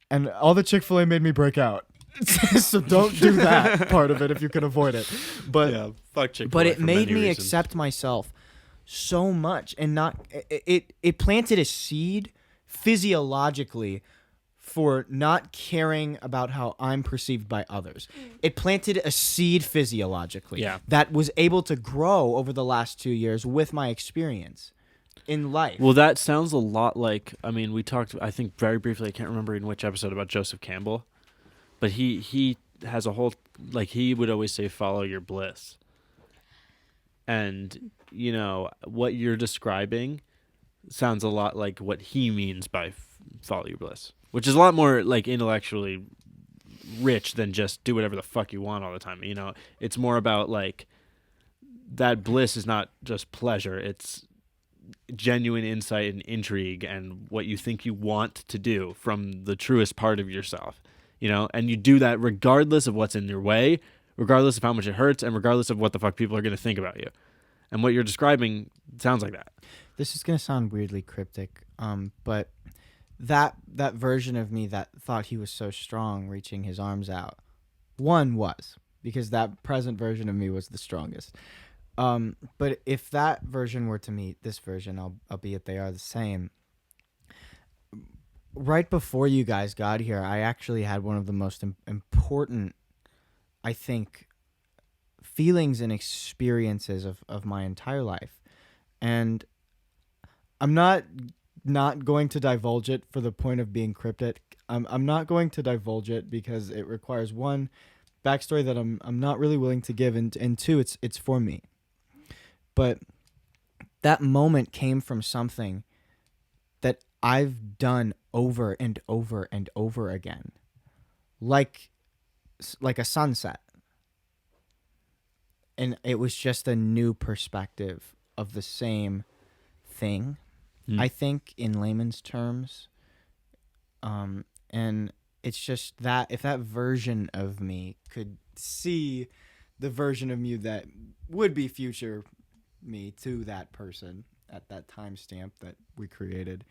And all the Chick-fil-A made me break out. So don't do that part of it if you can avoid it. But yeah, fuck Chick-fil-A. But it made me reasons. accept myself so much, and not it planted a seed physiologically for not caring about how I'm perceived by others. It planted a seed physiologically that was able to grow over the last 2 years with my experience in life. Well, that sounds a lot like, I mean, we talked, I think very briefly, I can't remember in which episode, about Joseph Campbell, but he has a whole, like, he would always say, follow your bliss. And, you know, what you're describing sounds a lot like what he means by follow your bliss, which is a lot more, like, intellectually rich than just do whatever the fuck you want all the time. You know, it's more about, like, that bliss is not just pleasure. It's genuine insight and intrigue and what you think you want to do from the truest part of yourself, you know, and you do that regardless of what's in your way, regardless of how much it hurts, and regardless of what the fuck people are going to think about you. And what you're describing sounds like that. This is going to sound weirdly cryptic, but that version of me that thought he was so strong reaching his arms out, was, because that present version of me was the strongest. But if that version were to meet this version, albeit they are the same, right before you guys got here, I actually had one of the most important, I think, feelings and experiences of my entire life. And I'm not going to divulge it for the point of being cryptic. I'm not going to divulge it because it requires, one, backstory that I'm not really willing to give, and two, it's for me. But that moment came from something that I've done over and over and over again, like a sunset. And it was just a new perspective of the same thing, I think, in layman's terms. And it's just that if that version of me could see the version of me that would be future me to that person at that timestamp that we created,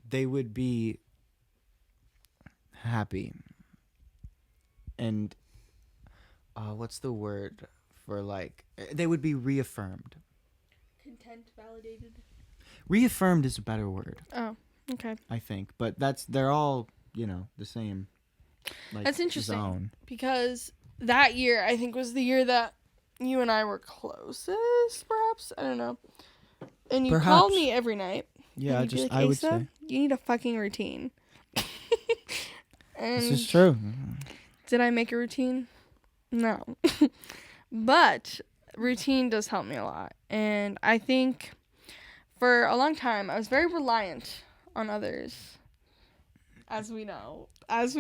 they would be happy. And what's the word for, like, they would be reaffirmed. Content, validated. Reaffirmed is a better word. Oh, okay. I think, but they're all, you know, the same. Like, that's interesting zone. Because that year I think was the year that you and I were closest, perhaps. I don't know. And you Perhaps. called me every night. Yeah, and you'd be like, I would Asa, say you need a fucking routine. And this is true. did I make a routine? No. But routine does help me a lot. And I think for a long time, I was very reliant on others. As we know. I was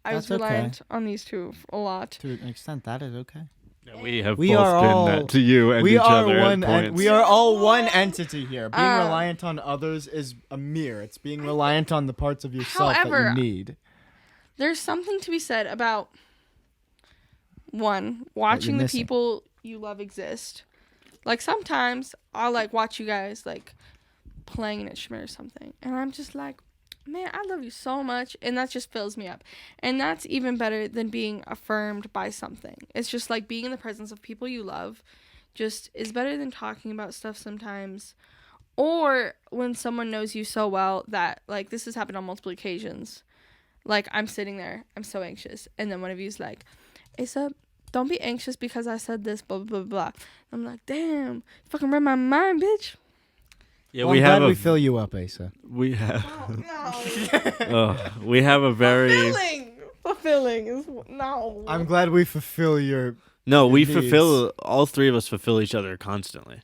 That's reliant on these two a lot. To an extent, that is okay. Yeah, we have We both are been all- that to you and We each are other one. at points. We are all one entity here. Being Um, reliant on others is a mirror. It's being reliant on the parts of yourself However, that you need. There's something to be said about one, watching the missing. people you love exist. Like sometimes I'll like watch you guys like playing an instrument or something, and I'm just like, man, I love you so much, and that just fills me up. And that's even better than being affirmed by something. It's just like being in the presence of people you love just is better than talking about stuff sometimes. Or when someone knows you so well that, like, this has happened on multiple occasions. Like, I'm sitting there, I'm so anxious, and then one of you's like, Asa, don't be anxious because I said this, blah, blah, blah, blah. I'm like, damn, you fucking read my mind, bitch. Yeah, Well, we I'm have glad a we fill you up, Asa. we have No. we have a very Fulfilling is, no. I'm glad we fulfill your. no. We needs. fulfill all three of us fulfill each other constantly.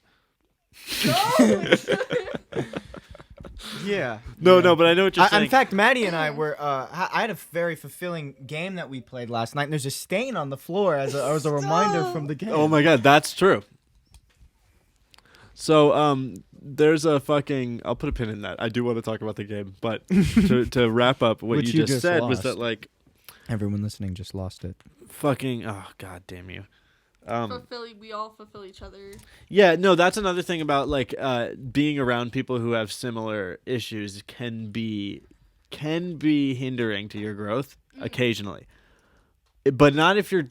Yeah. No, but I know what you're saying. In fact, Maddie and I were. I had a very fulfilling game that we played last night, and there's a stain on the floor as a reminder from the game. Oh my god, that's true. So there's a fucking. I'll put a pin in that. I do want to talk about the game, but to wrap up, what Which you you just just said was lost. that like Everyone listening just lost it. fucking. Oh god damn you. We all fulfill each other. Yeah, no, that's another thing about like being around people who have similar issues can be hindering to your growth occasionally, but not if you're.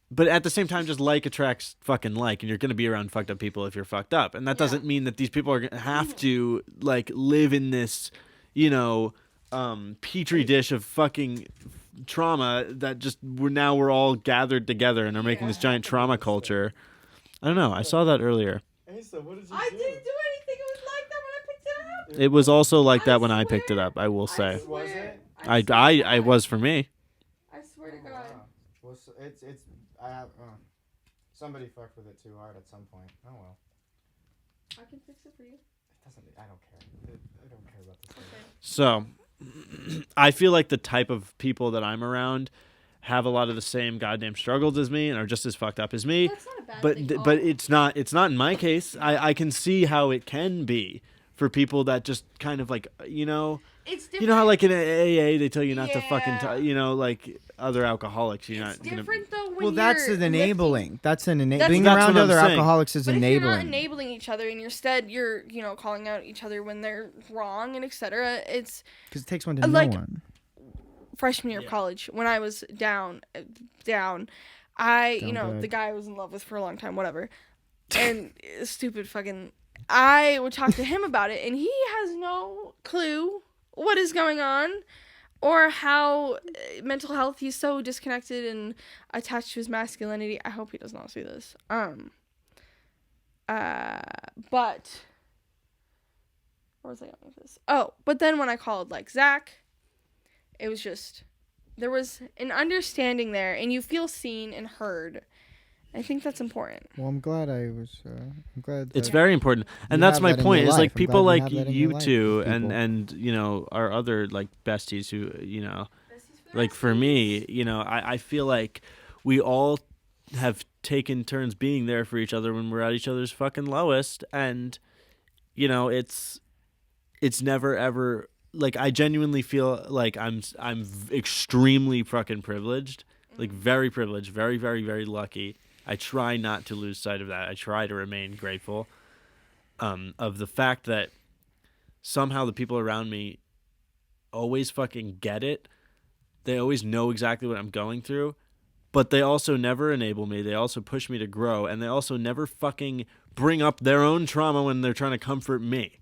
But at the same time, just like attracts fucking like, and you're gonna be around fucked up people if you're fucked up, and that doesn't mean that these people are gonna have to like live in this, petri dish of fucking trauma that just we're all gathered together and are making this giant trauma culture. I don't know. I saw that earlier. Asa, what did you I didn't do anything. It was like that when I picked it up. It was also like that when I swear. picked it up. I will say. Was it? I was for me. I swear to God. Well, it's I have somebody fucked with it too hard at some point. Oh well. I can fix it for you. It doesn't. I don't care. I don't care about this. So, I feel like the type of people that I'm around have a lot of the same goddamn struggles as me and are just as fucked up as me. That's not a bad But thing. but it's not in my case. I can see how it can be for people that just kind of like it's different. you know how like in AA they tell you not to fucking Yeah. like other alcoholics. You're It's not gonna. different though when Well, that's you're an enabling. That's an That's- being That's around what I'm other saying. alcoholics is But if you're not enabling. enabling each other and instead you're calling out each other when they're wrong and etc. It's Because it takes one to know like- one. freshman year of college when I was down, I Down bad. the guy I was in love with for a long time, whatever, and stupid fucking. I would talk to him about it, and he has no clue what is going on, or how mental health. He's so disconnected and attached to his masculinity. I hope he does not see this. But where was I going with this? Oh, but then when I called like Zach, it was just there was an understanding there, and you feel seen and heard. I think that's important. Well, I'm glad I was. I'm glad. It's that- very important, and You that's have my that in point. your Is life. like I'm people glad you like have that in your you life, two, people. and our other like besties who like for me, I feel like we all have taken turns being there for each other when we're at each other's fucking lowest, and it's never ever like I genuinely feel like I'm extremely fucking privileged, like very privileged, very very very lucky. I try not to lose sight of that. I try to remain grateful of the fact that somehow the people around me always fucking get it. They always know exactly what I'm going through, but they also never enable me. They also push me to grow, and they also never fucking bring up their own trauma when they're trying to comfort me.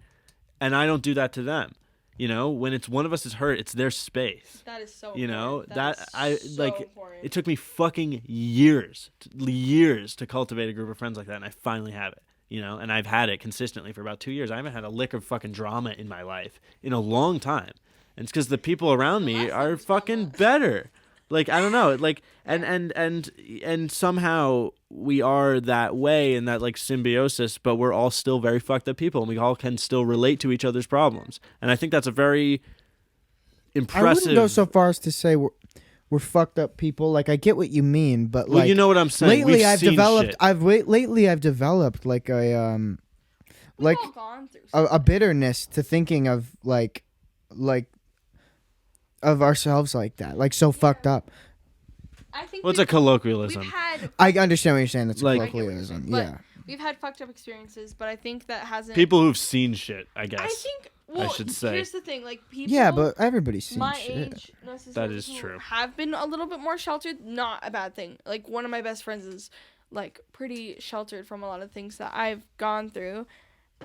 And I don't do that to them. You know, when it's one of us is hurt, it's their space. That is so. You know, important. it took me fucking years to cultivate a group of friends like that, and I finally have it. You know, and I've had it consistently for about 2 years. I haven't had a lick of fucking drama in my life in a long time, and it's because the people around me are fucking better. Like, I don't know, like, and somehow we are that way in that like symbiosis, but we're all still very fucked up people, and we all can still relate to each other's problems, and I think that's a very impressive. I wouldn't go so far as to say we're fucked up people. Like, I get what you mean, but like, well, you know what I'm saying. Lately, I've developed like a We've all gone through a bitterness to thinking of like of ourselves like that, like so fucked up. I think Well, it's a colloquialism. we've had I understand what you're saying. That's Like- a colloquialism. But Yeah. we've had fucked up experiences, but I think that hasn't. People who've seen shit, I guess. I think. Well, should say. Here's the thing: like people. Yeah, but everybody's seen my shit. age necessarily That is who true. have been a little bit more sheltered. Not a bad thing. Like one of my best friends is like pretty sheltered from a lot of things that I've gone through.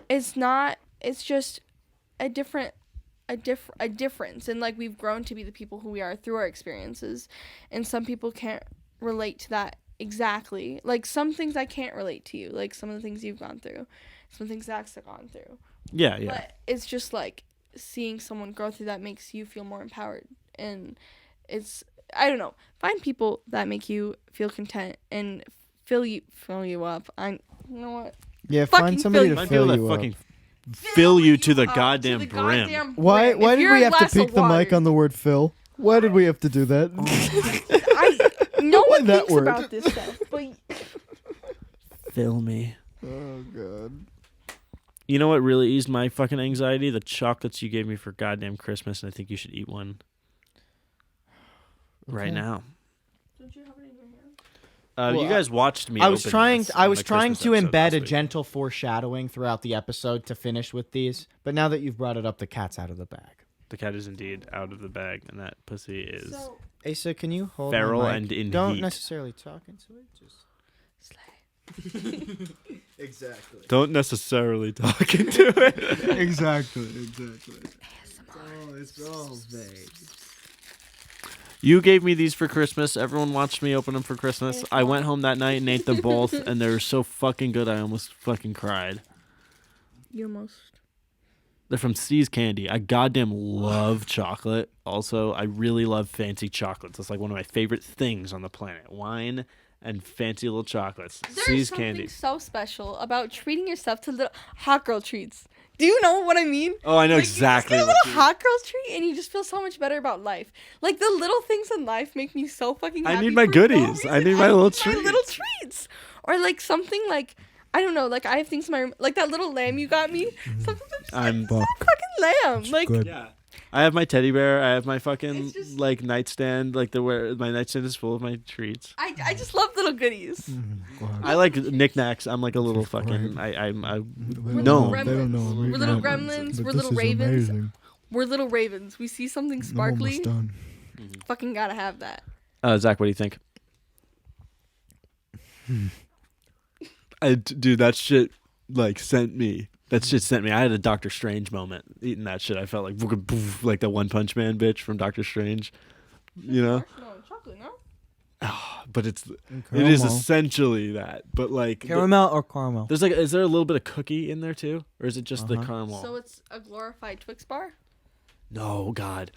It's not. It's just a difference, and like we've grown to be the people who we are through our experiences, and some people can't relate to that exactly. Like some things I can't relate to you. Like some of the things you've gone through, some things Zach's gone through. Yeah. But it's just like seeing someone go through that makes you feel more empowered. And it's, I don't know, find people that make you feel content and fill you up. You know what? Yeah, Fucking find somebody fill to Find people fill that you up. fucking fill you to the up goddamn to the brim. goddamn Why brim. If did you're we a have to glass peak of the mic water- on the word fill? Why did we have to do that? No one that thinks word. about this stuff, but Fill me. Oh god. You know what really eased my fucking anxiety? The chocolates you gave me for goddamn Christmas, and I think you should eat one right Okay. now. don't you have it in your hand? Well, You guys watched me. I was open trying. this I on was the trying Christmas to episode embed last a week. gentle foreshadowing throughout the episode to finish with these. But now that you've brought it up, the cat's out of the bag. The cat is indeed out of the bag, and that pussy is So, Asa, can you hold feral my mic? and in Don't heat. necessarily talk into it. Just slay. exactly. Don't necessarily talk into it. Exactly. Oh, it's all vague. You gave me these for Christmas. Everyone watched me open them for Christmas. I went home that night and ate them both, and they were so fucking good. I almost fucking cried. You almost. They're from C's Candy. I goddamn love chocolate. Also, I really love fancy chocolates. That's like one of my favorite things on the planet. Wine and fancy little chocolates. There's C's something Candy. so special about treating yourself to little hot girl treats. Do you know what I mean? Oh, I know Like, exactly You just what get a you little hot girl treat, and you just feel so much better about life. Like the little things in life make me so fucking happy. I need my for no goodies. I reason. need my little My little treats. treats, or like something like I don't know. Like I have things in my room, like that little lamb you got me. Sometimes I'm just like, I'm "It's that fucking lamb. Like good. Yeah. I have my teddy bear. I have my fucking It's just- like nightstand. Like my nightstand is full of my treats. I just love little goodies. I like knickknacks. I'm like a little fucking. I'm We're no. little gremlins. We're little gremlins. We're little ravens. We're little ravens. We see something sparkly. Fucking gotta have that. Zach, what do you think? Dude, that shit like sent me. That shit sent me. I had a Doctor Strange moment eating that shit. I felt like the One Punch Man bitch from Doctor Strange. You know, No, chocolate, no? but it is essentially that. But like Caramel or caramel? there's like, is there a little bit of cookie in there too, or is it just the caramel? So it's a glorified Twix bar? No, God.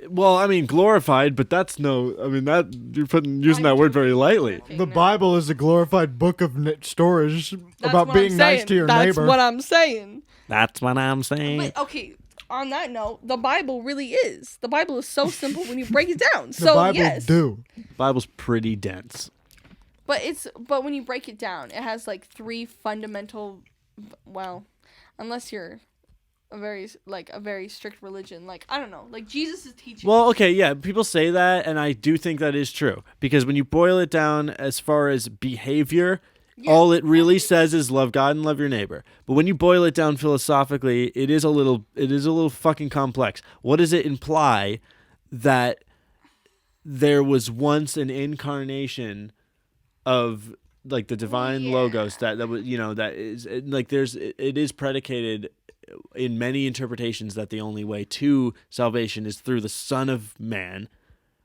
Well, I mean, glorified, but that's no. I mean, that you're using that word very lightly. Okay, The no. Bible is a glorified book of storage That's about what I'm being nice saying. to your That's neighbor. what I'm saying. That's what I'm saying. But okay, on that note, the Bible really is. The Bible is so simple when you break it down. the So Bible yes. do. Bible's pretty dense. But when you break it down, it has like three fundamental, well, unless you're a very strict religion, like I don't know, like Jesus is teaching. Well, okay, yeah, people say that, and I do think that is true because when you boil it down as far as behavior, all it really says is love God and love your neighbor. But when you boil it down philosophically, it is a little fucking complex. What does it imply? That there was once an incarnation of like the divine logos that was, you know, that is like it is predicated in many interpretations that the only way to salvation is through the Son of Man.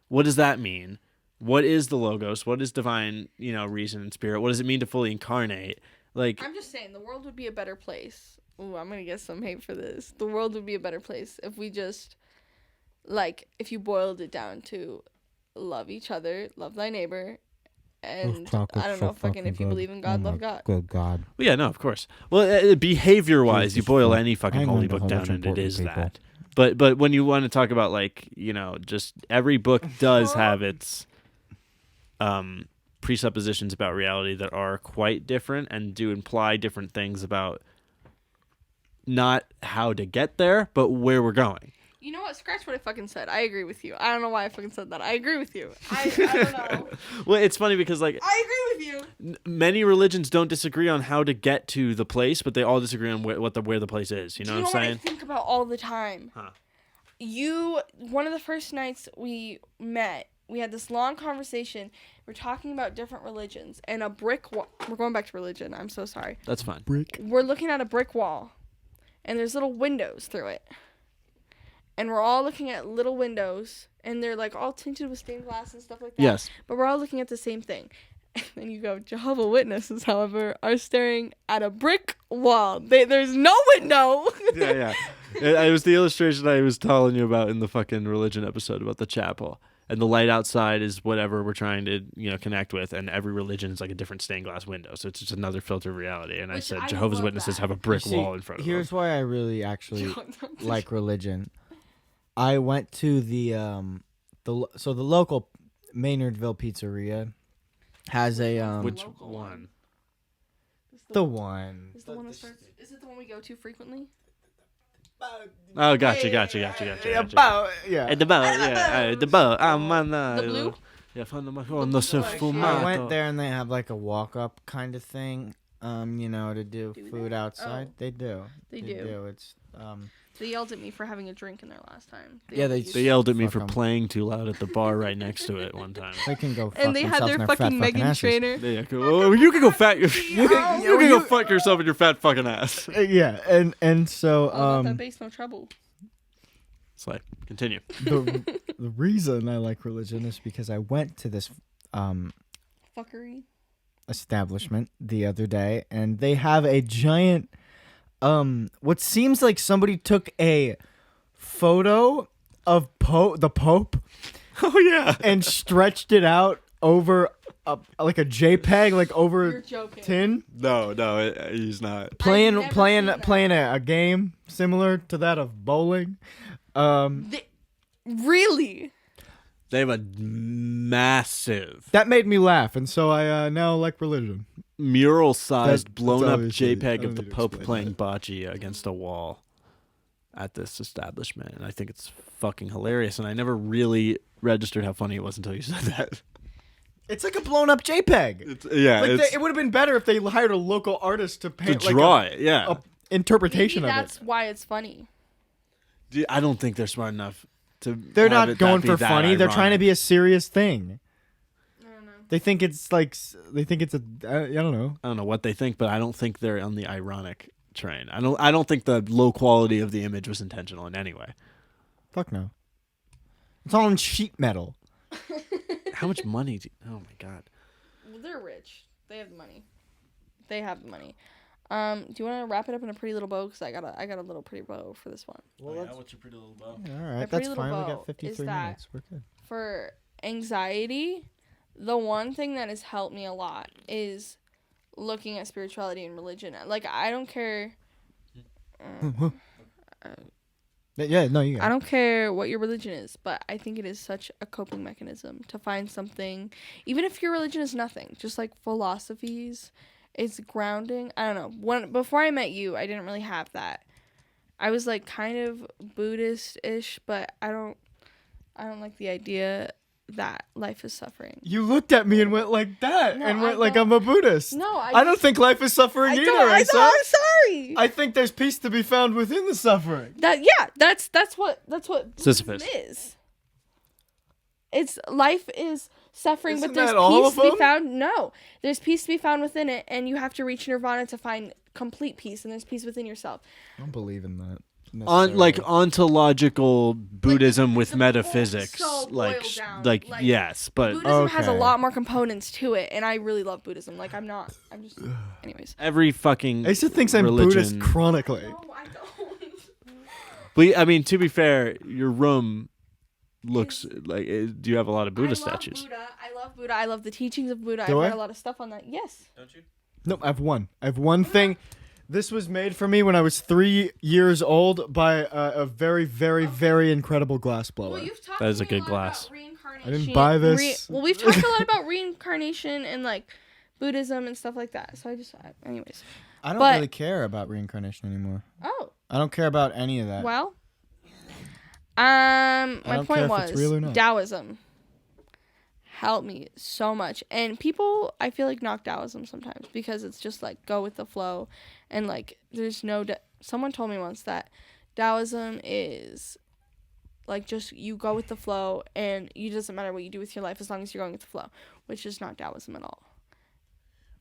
What does that mean? What is the Logos? What is divine, reason and spirit? What does it mean to fully incarnate? Like, I'm just saying, the world would be a better place. Ooh, I'm gonna get some hate for this. The world would be a better place if we just, like, if you boiled it down to love each other, love thy neighbor, and I don't know, fucking if you believe in God, love God. Good God. well, yeah, no, of course. Well, behavior-wise, you Jesus boil fuck. any I fucking ain't holy going to book a whole down, bunch of and it important is people. that. But when you want to talk about, like, just every book does have its presuppositions about reality that are quite different and do imply different things about not how to get there, but where we're going. You know what? Scratch what I fucking said. I agree with you. I don't know why I fucking said that. I agree with you. I don't know. Well, it's funny because, like, I agree with you. many religions don't disagree on how to get to the place, but they all disagree on where the place is. You know Do you what know I'm what saying? I think about all the time? Huh. One of the first nights we met, we had this long conversation. We're talking about different religions and a brick wall. We're going back to religion. I'm so sorry. That's fine. Brick. We're looking at a brick wall, and there's little windows through it. And we're all looking at little windows, and they're like all tinted with stained glass and stuff like that. Yes. But we're all looking at the same thing. And then you go, Jehovah's Witnesses, however, are staring at a brick wall. There's no window. Yeah. It was the illustration I was telling you about in the fucking religion episode about the chapel. And the light outside is whatever we're trying to, connect with. And every religion is like a different stained glass window. So it's just another filter of reality. And I Which said, I Jehovah's love Witnesses that. have a brick See, wall in front of them. Here's why I really actually like religion. I went to the local Maynardville pizzeria has a Which local one? the one. Is the one that starts? Is it the one we go to frequently? Oh, gotcha. About yeah. At the boat, yeah. At the boat. I'm on The blue? Yeah, on the blue sfumato. I went there and they have like a walk up kind of thing. To do Do food they? outside. Oh. They do. They do. It's They yelled at me for having a drink in there last time. Yeah, they- They yelled at me Fuck for 'em. playing too loud at the bar right next to it one time. they can go. Fuck And they had themselves their in their fucking fat Megan asses. Trainer. You can go fat. You can go fuck yourself in your fat fucking ass. Yeah, and so All about that bass, no trouble. Slay. Continue. the reason I like religion is because I went to this Fuckery. establishment the other day and they have a giant what seems like somebody took a photo of the Pope Oh yeah. and stretched it out over like a JPEG, like You're over joking. tin, No, he's not. playing never seen that. playing a game similar to that of bowling. Really? They have a massive That made me laugh, and so I now like religion. mural-sized, That's blown-up obviously- I JPEG don't of the need to Pope explain playing that. bocce against a wall at this establishment, and I think it's fucking hilarious. And I never really registered how funny it was until you said that. It's like a blown up JPEG. It would have been better if they hired a local artist to to paint draw like it. Yeah, a interpretation Maybe of that's it. why it's funny. I don't think they're smart enough to. They're have not it going be for that funny. They're trying to ironic. be a serious thing. I don't know. They think it's like I don't know. I don't know what they think, but I don't think they're on the ironic train. I don't think the low quality of the image was intentional in any way. Fuck no. It's all in sheet metal. How much money? Oh my god. Well, they're rich. They have the money. They have the money. Do you want to wrap it up in a pretty little bow? Because I got a little pretty bow for this one. What's your pretty little bow? All My right, pretty that's little fine. We bow got is 53 that- minutes. We're good. For anxiety, the one thing that has helped me a lot is looking at spirituality and religion. Like, I don't care. Yeah, no, you got I it. don't care what your religion is, but I think it is such a coping mechanism to find something, even if your religion is nothing, just like philosophies, it's grounding. I don't know. Before I met you, I didn't really have that. I was like kind of Buddhist-ish, but I don't like the idea that life is suffering. You looked at me and went like that, No, and I went like don't. I'm a Buddhist. No, I don't think life is suffering either, I'm Asa. sorry. I think there's peace to be found within the suffering. That's what Sisyphus. Buddhism is. It's life is suffering, Isn't but there's that all peace of to be them? found. No, there's peace to be found within it, and you have to reach nirvana to find complete peace and there's peace within yourself. I don't believe in that. Like ontological Buddhism with the metaphysics, so like boiled down. like Like, yes, but Buddhism has a Okay. lot more components to it, and I really love Buddhism. Like, I'm just, anyways. every fucking Asa thinks I'm religion. Buddhist chronically. No, I don't. But I mean, to be fair, your room looks like. Do you have a lot of Buddha statues? I love Buddha. I love the teachings of Buddha. Do I've I? read a lot of stuff on that. Yes. Don't you? No, I have one. I have one thing. This was made for me when I was 3 years old by a very, very, very incredible glass blower. Well, you've talked That is to a me good lot glass. about reincarnation. I didn't buy this. Well, we've talked a lot about reincarnation and like Buddhism and stuff like that. So anyways. I don't But- really care about reincarnation anymore. Oh, I don't care about any of that. well. My don't point care if was it's real or not. Taoism helped me so much, and people I feel like knock Taoism sometimes because it's just like go with the flow, and like there's no. Someone told me once that Taoism is like just you go with the flow, and it doesn't matter what you do with your life as long as you're going with the flow, which is not Taoism at all.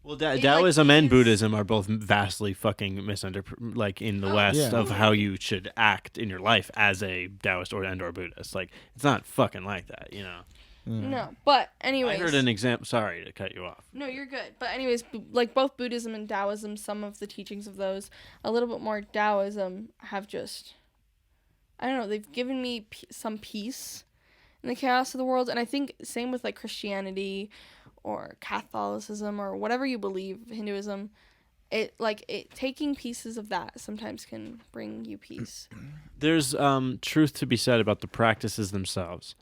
Well, It, Taoism like, and is- Buddhism are both vastly fucking misunderstood, like in the West, Yeah. of how you should act in your life as a Taoist or Buddhist. Like, it's not fucking like that, you know. No, but anyways. I heard an example. Sorry to cut you off. No, you're good. But anyways, like both Buddhism and Taoism, some of the teachings of those, a little bit more Taoism, have just, I don't know, they've given me some peace in the chaos of the world. And I think same with like Christianity or Catholicism or whatever you believe, Hinduism, it taking pieces of that sometimes can bring you peace. There's truth to be said about the practices themselves.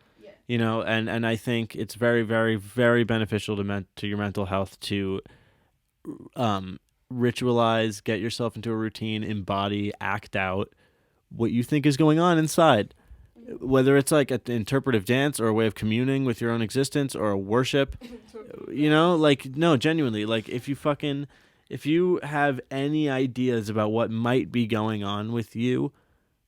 You know, and I think it's very, very, very beneficial to your mental health to ritualize, get yourself into a routine, embody, act out what you think is going on inside. Whether it's like an interpretive dance or a way of communing with your own existence or a worship, you know, like, no, genuinely, like if you have any ideas about what might be going on with you,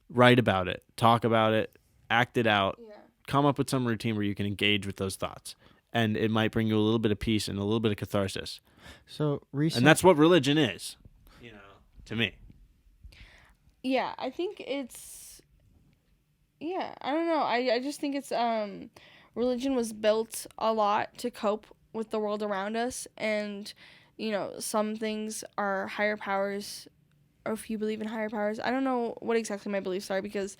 write about it, talk about it, act it out. Yeah. Come up with some routine where you can engage with those thoughts, and it might bring you a little bit of peace and a little bit of catharsis. So recent. And that's what religion is, you know, to me. Yeah, I think it's, yeah, I don't know. I just think it's, religion was built a lot to cope with the world around us. And, you know, some things are higher powers, or if you believe in higher powers. I don't know what exactly my beliefs are, because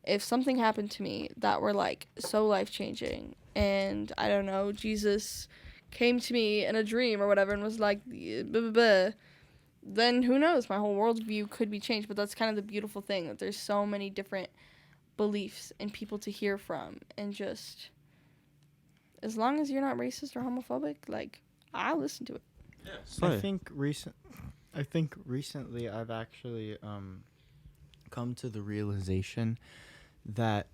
if something happened to me that were like so life-changing, and I don't know, Jesus came to me in a dream or whatever and was like, blah, blah, blah, then who knows? My whole worldview could be changed. But that's kind of the beautiful thing, that there's so many different beliefs and people to hear from. And just, as long as you're not racist or homophobic, like, I'll listen to it. I think recently I've actually come to the realization that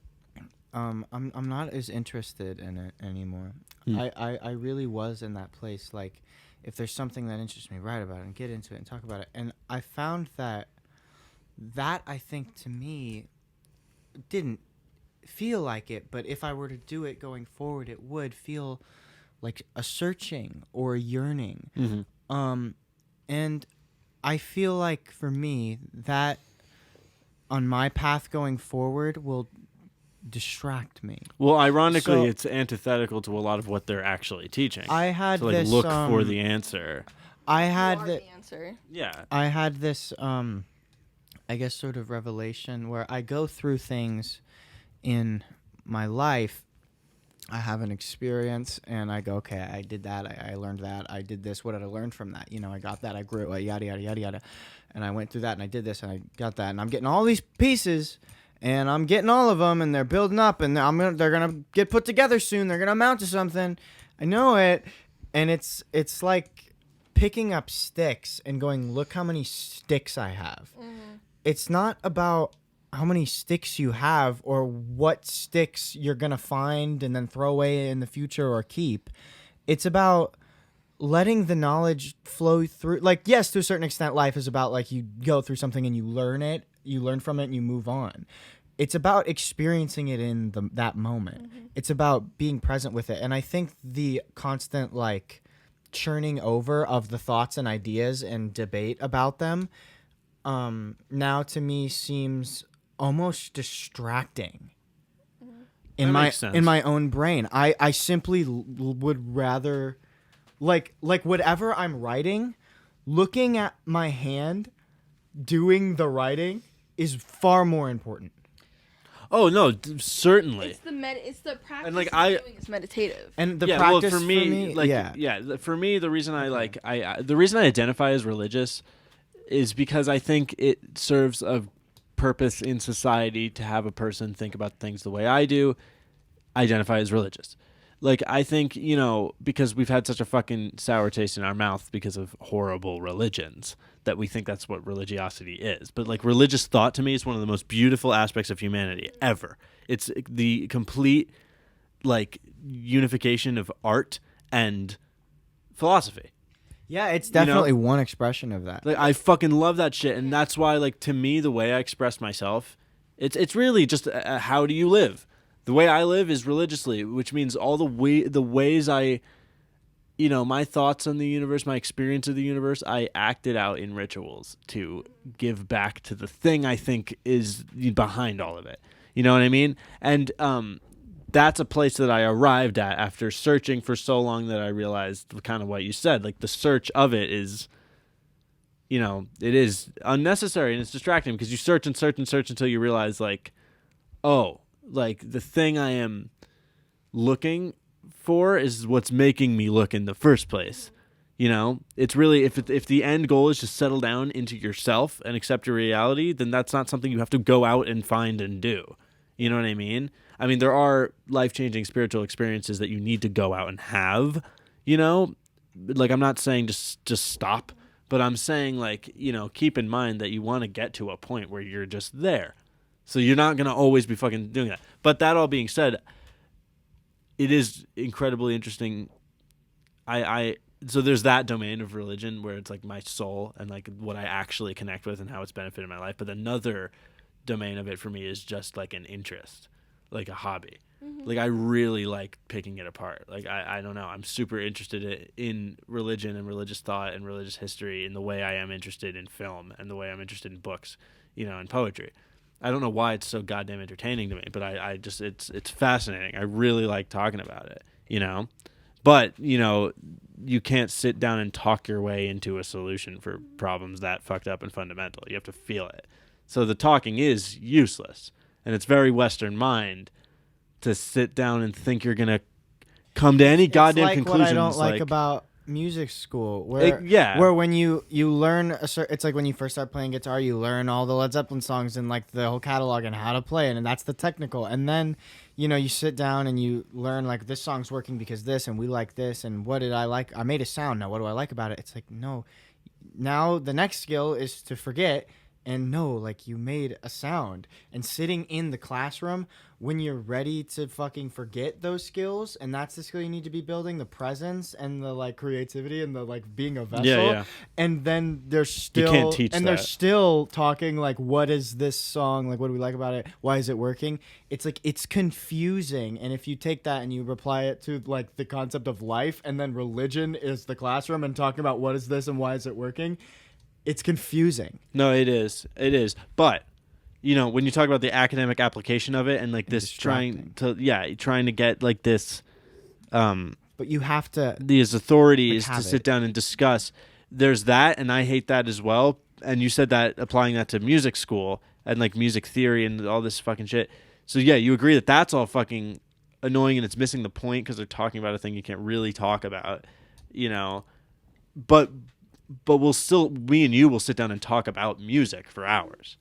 I'm not as interested in it anymore. I really was in that place. Like, if there's something that interests me, write about it and get into it and talk about it. And I found that I think to me didn't feel like it, but if I were to do it going forward, it would feel like a searching or a yearning. Mm-hmm. And I feel like for me that on my path going forward will distract me. Well, ironically, So- it's antithetical to a lot of what they're actually teaching. I had to like this look for the answer. I You had are the, the answer. Yeah. I had this I guess sort of revelation where I go through things in my life. I have an experience and I go, okay, I did that, I learned that, I did this, what did I learn from that? You know, I got that, I grew, yada, yada, yada, yada. And I went through that and I did this and I got that. And I'm getting all these pieces and I'm getting all of them and they're building up and they're going to get put together soon. They're going to amount to something. I know it. And it's like picking up sticks and going, look how many sticks I have. Mm-hmm. It's not about how many sticks you have or what sticks you're going to find and then throw away in the future or keep. It's about letting the knowledge flow through. Like, yes, to a certain extent, life is about like you go through something and you learn from it and you move on. It's about experiencing it in that moment. Mm-hmm. It's about being present with it. And I think the constant like churning over of the thoughts and ideas and debate about them now to me seems almost distracting in my own brain. I simply would rather like whatever I'm writing, looking at my hand doing the writing is far more important. Oh no, certainly. It's the practice And, like, of doing is meditative. And the yeah, practice well, for me, like, yeah. for me, the reason the reason I identify as religious is because I think it serves a purpose in society to have a person think about things the way I do, identify as religious. Like, I think, you know, because we've had such a fucking sour taste in our mouth because of horrible religions that we think that's what religiosity is. But, like, religious thought to me is one of the most beautiful aspects of humanity ever. It's the complete, like, unification of art and philosophy. Yeah, it's definitely one expression of that. Like, I fucking love that shit, and that's why, like, to me, the way I express myself, it's really just how do you live? The way I live is religiously, which means all the ways I, you know, my thoughts on the universe, my experience of the universe, I act it out in rituals to give back to the thing I think is behind all of it. You know what I mean? And that's a place that I arrived at after searching for so long that I realized kind of what you said. Like, the search of it is, you know, it is unnecessary and it's distracting because you search and search and search until you realize, like, oh, like, the thing I am looking for is what's making me look in the first place. You know, it's really, if the end goal is to settle down into yourself and accept your reality, then that's not something you have to go out and find and do. You know what I mean? I mean, there are life-changing spiritual experiences that you need to go out and have, you know? Like, I'm not saying just stop, but I'm saying, like, you know, keep in mind that you want to get to a point where you're just there. So you're not going to always be fucking doing that. But that all being said, it is incredibly interesting. So there's that domain of religion where it's like my soul and like what I actually connect with and how it's benefited my life. But another domain of it for me is just like an interest, like a hobby. Mm-hmm. Like, I really like picking it apart. Like, I don't know. I'm super interested in religion and religious thought and religious history in the way I am interested in film and the way I'm interested in books, you know, and poetry. I don't know why it's so goddamn entertaining to me, but I just, it's fascinating. I really like talking about it, you know? But, you know, you can't sit down and talk your way into a solution for problems that fucked up and fundamental. You have to feel it. So the talking is useless. And it's very Western mind to sit down and think you're going to come to any goddamn like conclusions. What I don't like about music school, where when you learn it's like when you first start playing guitar, you learn all the Led Zeppelin songs and like the whole catalog and how to play it, and that's the technical. And then, you know, you sit down and you learn like this song's working because this, and we like this, and what did I like? I made a sound. Now what do I like about it? It's like, no. Now the next skill is to forget and know, like, you made a sound. And sitting in the classroom when you're ready to fucking forget those skills, and that's the skill you need to be building, the presence and the like creativity and the like being a vessel. Yeah. And then they're still, you can't teach and that. They're still talking like, what is this song? Like, what do we like about it? Why is it working? It's like, it's confusing. And if you take that and you apply it to like the concept of life, and then religion is the classroom and talking about what is this and why is it working, it's confusing. No, it is. It is. But, you know, when you talk about the academic application of it and like this trying to get like this, but you have to, these authorities like, to sit down and discuss. There's that, and I hate that as well. And you said that applying that to music school and like music theory and all this fucking shit. So yeah, you agree that that's all fucking annoying and it's missing the point because they're talking about a thing you can't really talk about, you know. But me and you will sit down and talk about music for hours.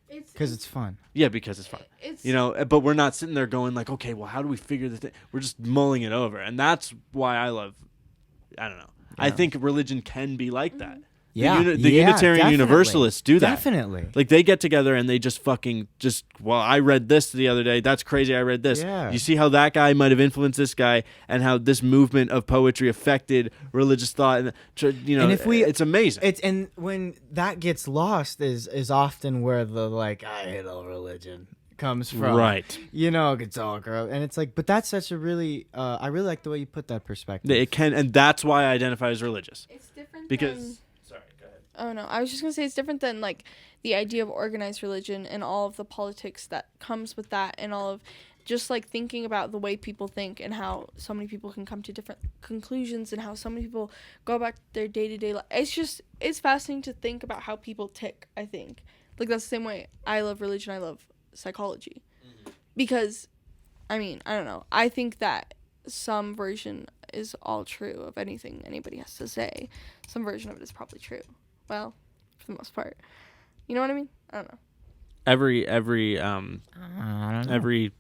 Because it's fun. Yeah, because it's fun. You know, but we're not sitting there going like, okay, well, how do we figure this thing? We're just mulling it over. And that's why I don't know. Yeah. I think religion can be like that. Yeah. The Unitarian Universalists do that. Definitely. Like, they get together and they just well, I read this the other day. That's crazy. I read this. Yeah. You see how that guy might have influenced this guy and how this movement of poetry affected religious thought. And, you know, and it's amazing. And when that gets lost is often where the, like, I hate all religion comes from. Right. It's all gross. And it's like, but that's such a really, I really like the way you put that perspective. It can, and that's why I identify as religious. It's different because. Sorry, go ahead. Oh no, I was just gonna say it's different than like the idea of organized religion and all of the politics that comes with that, and all of just like thinking about the way people think and how so many people can come to different conclusions and how so many people go about their day-to-day life. It's fascinating to think about how people tick. I think like that's the same way I love religion. I love psychology because I don't know. I think that some version is all true of anything anybody has to say. Some version of it is probably true. Well, for the most part. You know what I mean? I don't know. Every I don't know. every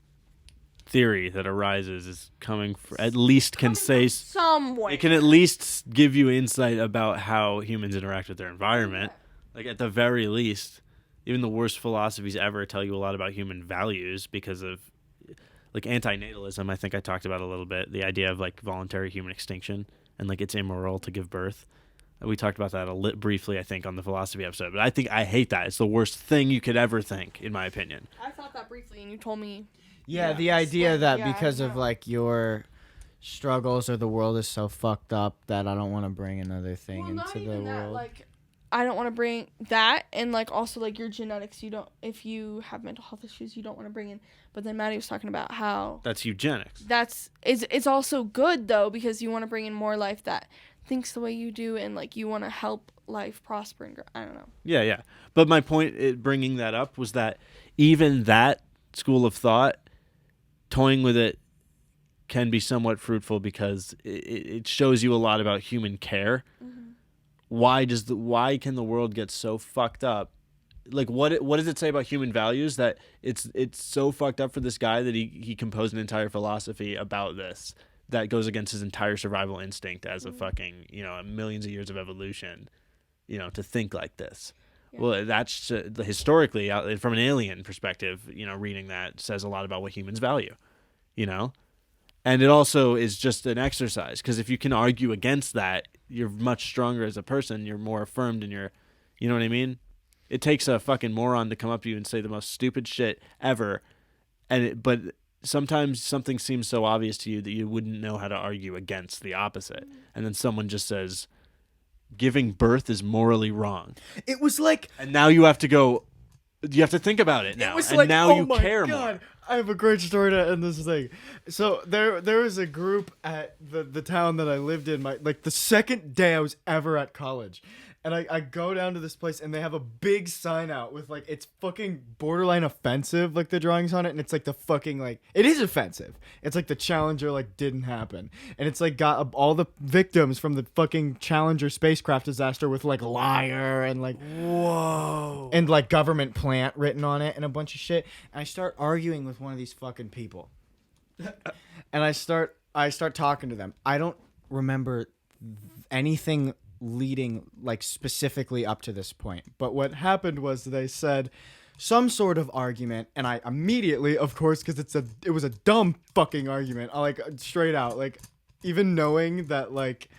theory that arises is coming at least can say somewhere. It can at least give you insight about how humans interact with their environment. Like at the very least, even the worst philosophies ever tell you a lot about human values because of like antinatalism. I think I talked about a little bit the idea of like voluntary human extinction and like it's immoral to give birth. We talked about that briefly, I think, on the philosophy episode. But I hate that. It's the worst thing you could ever think, in my opinion. I thought that briefly, and you told me. Yeah, the idea that because of like your struggles or the world is so fucked up that I don't want to bring another thing into the world. That, like, I don't want to bring that, and like also like your genetics. You don't, if you have mental health issues, you don't want to bring in. But then Matti was talking about how that's eugenics. It's also good though because you want to bring in more life that thinks the way you do, and like you want to help life prosper and grow. I don't know. Yeah. But my point bringing that up was that even that school of thought, toying with it, can be somewhat fruitful because it shows you a lot about human care. Mm-hmm. Why can the world get so fucked up? Like what does it say about human values that it's so fucked up for this guy that he composed an entire philosophy about this that goes against his entire survival instinct as a fucking, millions of years of evolution, to think like this. Yeah. Well, that's historically, from an alien perspective, reading that says a lot about what humans value, And it also is just an exercise because if you can argue against that, you're much stronger as a person. You're more affirmed in your, you know what I mean? It takes a fucking moron to come up to you and say the most stupid shit ever. But sometimes something seems so obvious to you that you wouldn't know how to argue against the opposite. And then someone just says, giving birth is morally wrong. It was like... And now you have to think about it now. And now you care more. I have a great story to end this thing. So there was a group at the town that I lived in, the second day I was ever at college. And I go down to this place and they have a big sign out with like, it's fucking borderline offensive, like the drawings on it. And it's like the fucking like, it is offensive. It's like the Challenger like didn't happen. And it's like got all the victims from the fucking Challenger spacecraft disaster with like liar and like, whoa. And like government plant written on it and a bunch of shit. And I start arguing with one of these fucking people. And I start talking to them. I don't remember anything leading like specifically up to this point, but what happened was they said some sort of argument, and I immediately, of course, because it was a dumb fucking argument, I like straight out, like even knowing that like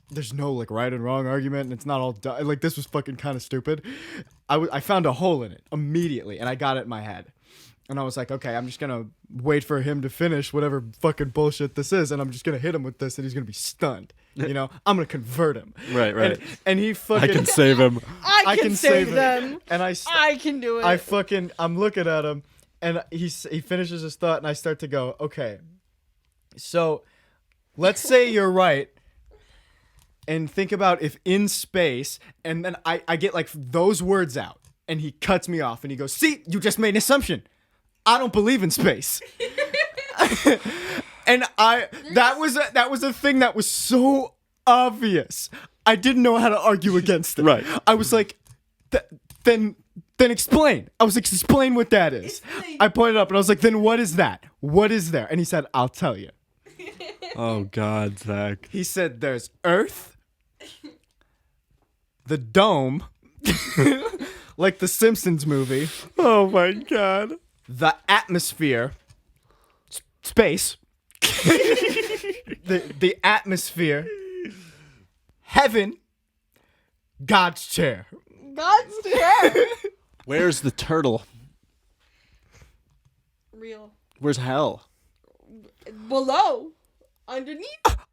there's no like right and wrong argument and it's not all like this was fucking kind of stupid, I found a hole in it immediately and I got it in my head. And I was like, okay, I'm just going to wait for him to finish whatever fucking bullshit this is. And I'm just going to hit him with this and he's going to be stunned. I'm going to convert him. Right. And he fucking... I can save him. I can save them. And I can do it. I'm looking at him and he finishes his thought and I start to go, okay, so let's say you're right. And think about if in space, and then I get like those words out and he cuts me off and he goes, see, you just made an assumption. I don't believe in space. And that was a thing that was so obvious. I didn't know how to argue against it. Right. I was like, then explain. I was like, explain what that is. I pointed up and I was like, then what is that? What is there? And he said, I'll tell you. Oh God, Zach. He said there's Earth, the dome, like the Simpsons movie. Oh my God. The atmosphere, space, the atmosphere, heaven, God's chair. God's chair. Where's the turtle? real. Where's hell? Below. Underneath.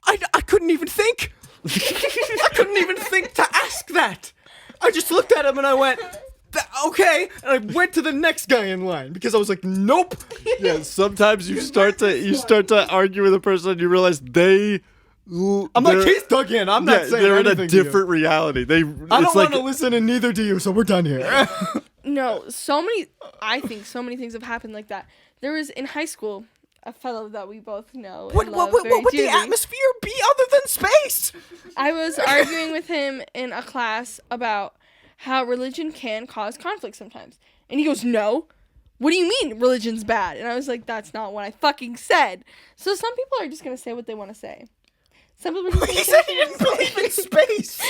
I couldn't even think. I couldn't even think to ask that. I just looked at him and I went, okay. And I went to the next guy in line because I was like, nope. Yeah, sometimes you start to argue with a person and you realize I'm like, he's dug in. I'm not saying they're in a anything to you. different reality. I don't want to listen, and neither do you. So we're done here. No, I think so many things have happened like that. There was in high school a fellow that we both know. What would the atmosphere be other than space? I was arguing with him in a class about how religion can cause conflict sometimes. And he goes, no. What do you mean religion's bad? And I was like, that's not what I fucking said. So some people are just going to say what they want to say. Some people are just He said he didn't believe in space.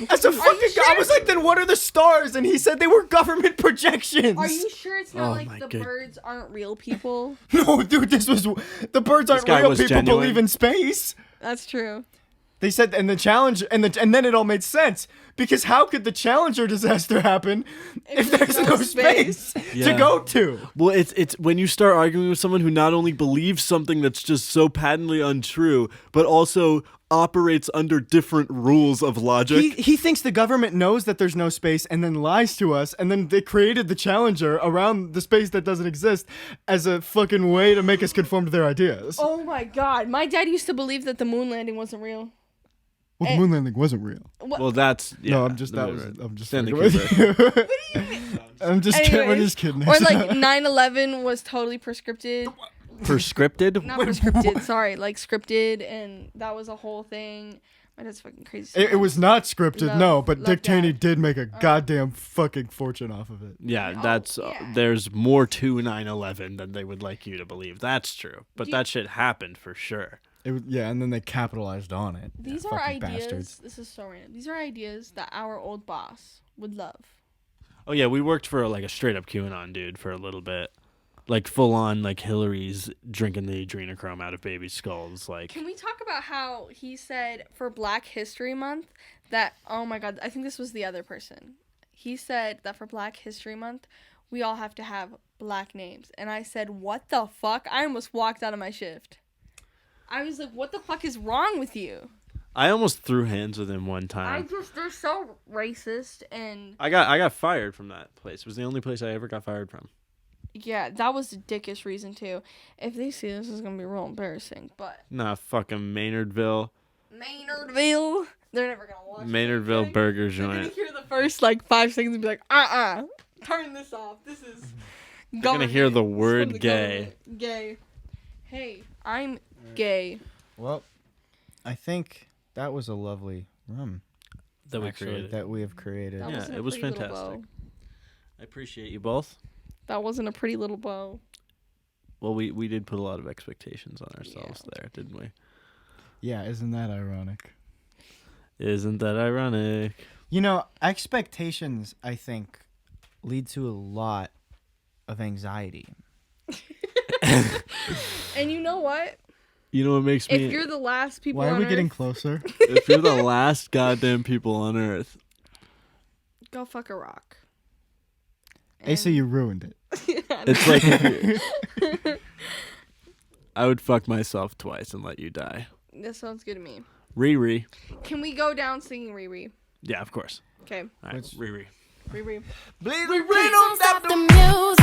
As a fucking guy, I was like, then what are the stars? And he said they were government projections. Are you sure it's not my like the God. birds aren't real people? No, dude, the birds aren't guy real. was People genuine. believe in space. That's true. They said, and the challenge, and then it all made sense because how could the Challenger disaster happen if there's no space to Yeah. go to? Well, it's when you start arguing with someone who not only believes something that's just so patently untrue, but also operates under different rules of logic. He thinks the government knows that there's no space and then lies to us, and then they created the Challenger around the space that doesn't exist as a fucking way to make us conform to their ideas. Oh my god. My dad used to believe that the moon landing wasn't real. Well, the moon landing wasn't real. Well, that's No, I'm just Stanley fucking with Kubrick. you. I'm just kidding. We're Anyways, just kidding. Or like 9/11 was totally prescripted. Prescripted? Not prescripted, sorry. Like scripted, and that was a whole thing. My dad's fucking crazy. It was not scripted, Love- no, but love Dick Cheney Dad. did make a goddamn fucking fortune off of it. Yeah, Oh, that's yeah. there's more to 9/11 than they would like you to believe. That's true. But Do you- that shit happened for sure. It was, yeah, and then they capitalized on it. These Yeah, are fucking ideas. bastards. This is so random. These are ideas that our old boss would love. Oh yeah, we worked for like a straight up QAnon dude for a little bit. Like full on like Hillary's drinking the adrenochrome out of baby skulls. Like Can we talk about how he said for Black History Month that, oh my god, I think this was the other person. He said that for Black History Month, we all have to have black names. And I said, what the fuck? I almost walked out of my shift. I was like, what the fuck is wrong with you? I almost threw hands with him one time. They're so racist and I got fired from that place. It was the only place I ever got fired from. yeah, that was a dickish reason too. If they see this, it's gonna be real embarrassing. But Nah, fucking Maynardville. Maynardville, they're never gonna watch. Maynardville it. burger They're gonna joint. hear the first like 5 seconds and be like, turn this off. This is. They're gonna hear the government. This is word from the gay. government. Gay. Hey, I'm gay. Well, I think that was a lovely rum That we actually, created. that we have created. That Yeah, wasn't a it was pretty little fantastic. bow. I appreciate you both. That wasn't a pretty little bow. Well, we did put a lot of expectations on ourselves there, didn't we? Yeah, isn't that ironic? Isn't that ironic? You know, expectations, I think, lead to a lot of anxiety. And you know what? You know what makes me... If you're the last people Why are on we getting Earth, closer? if you're the last goddamn people on Earth, go fuck a rock. Asa, you ruined it. it's like... I would fuck myself twice and let you die. That sounds good to me. Riri. Can we go down singing Riri? Yeah, of course. Okay. All right, Which- Riri. Riri. Bleed, Don't stop the music.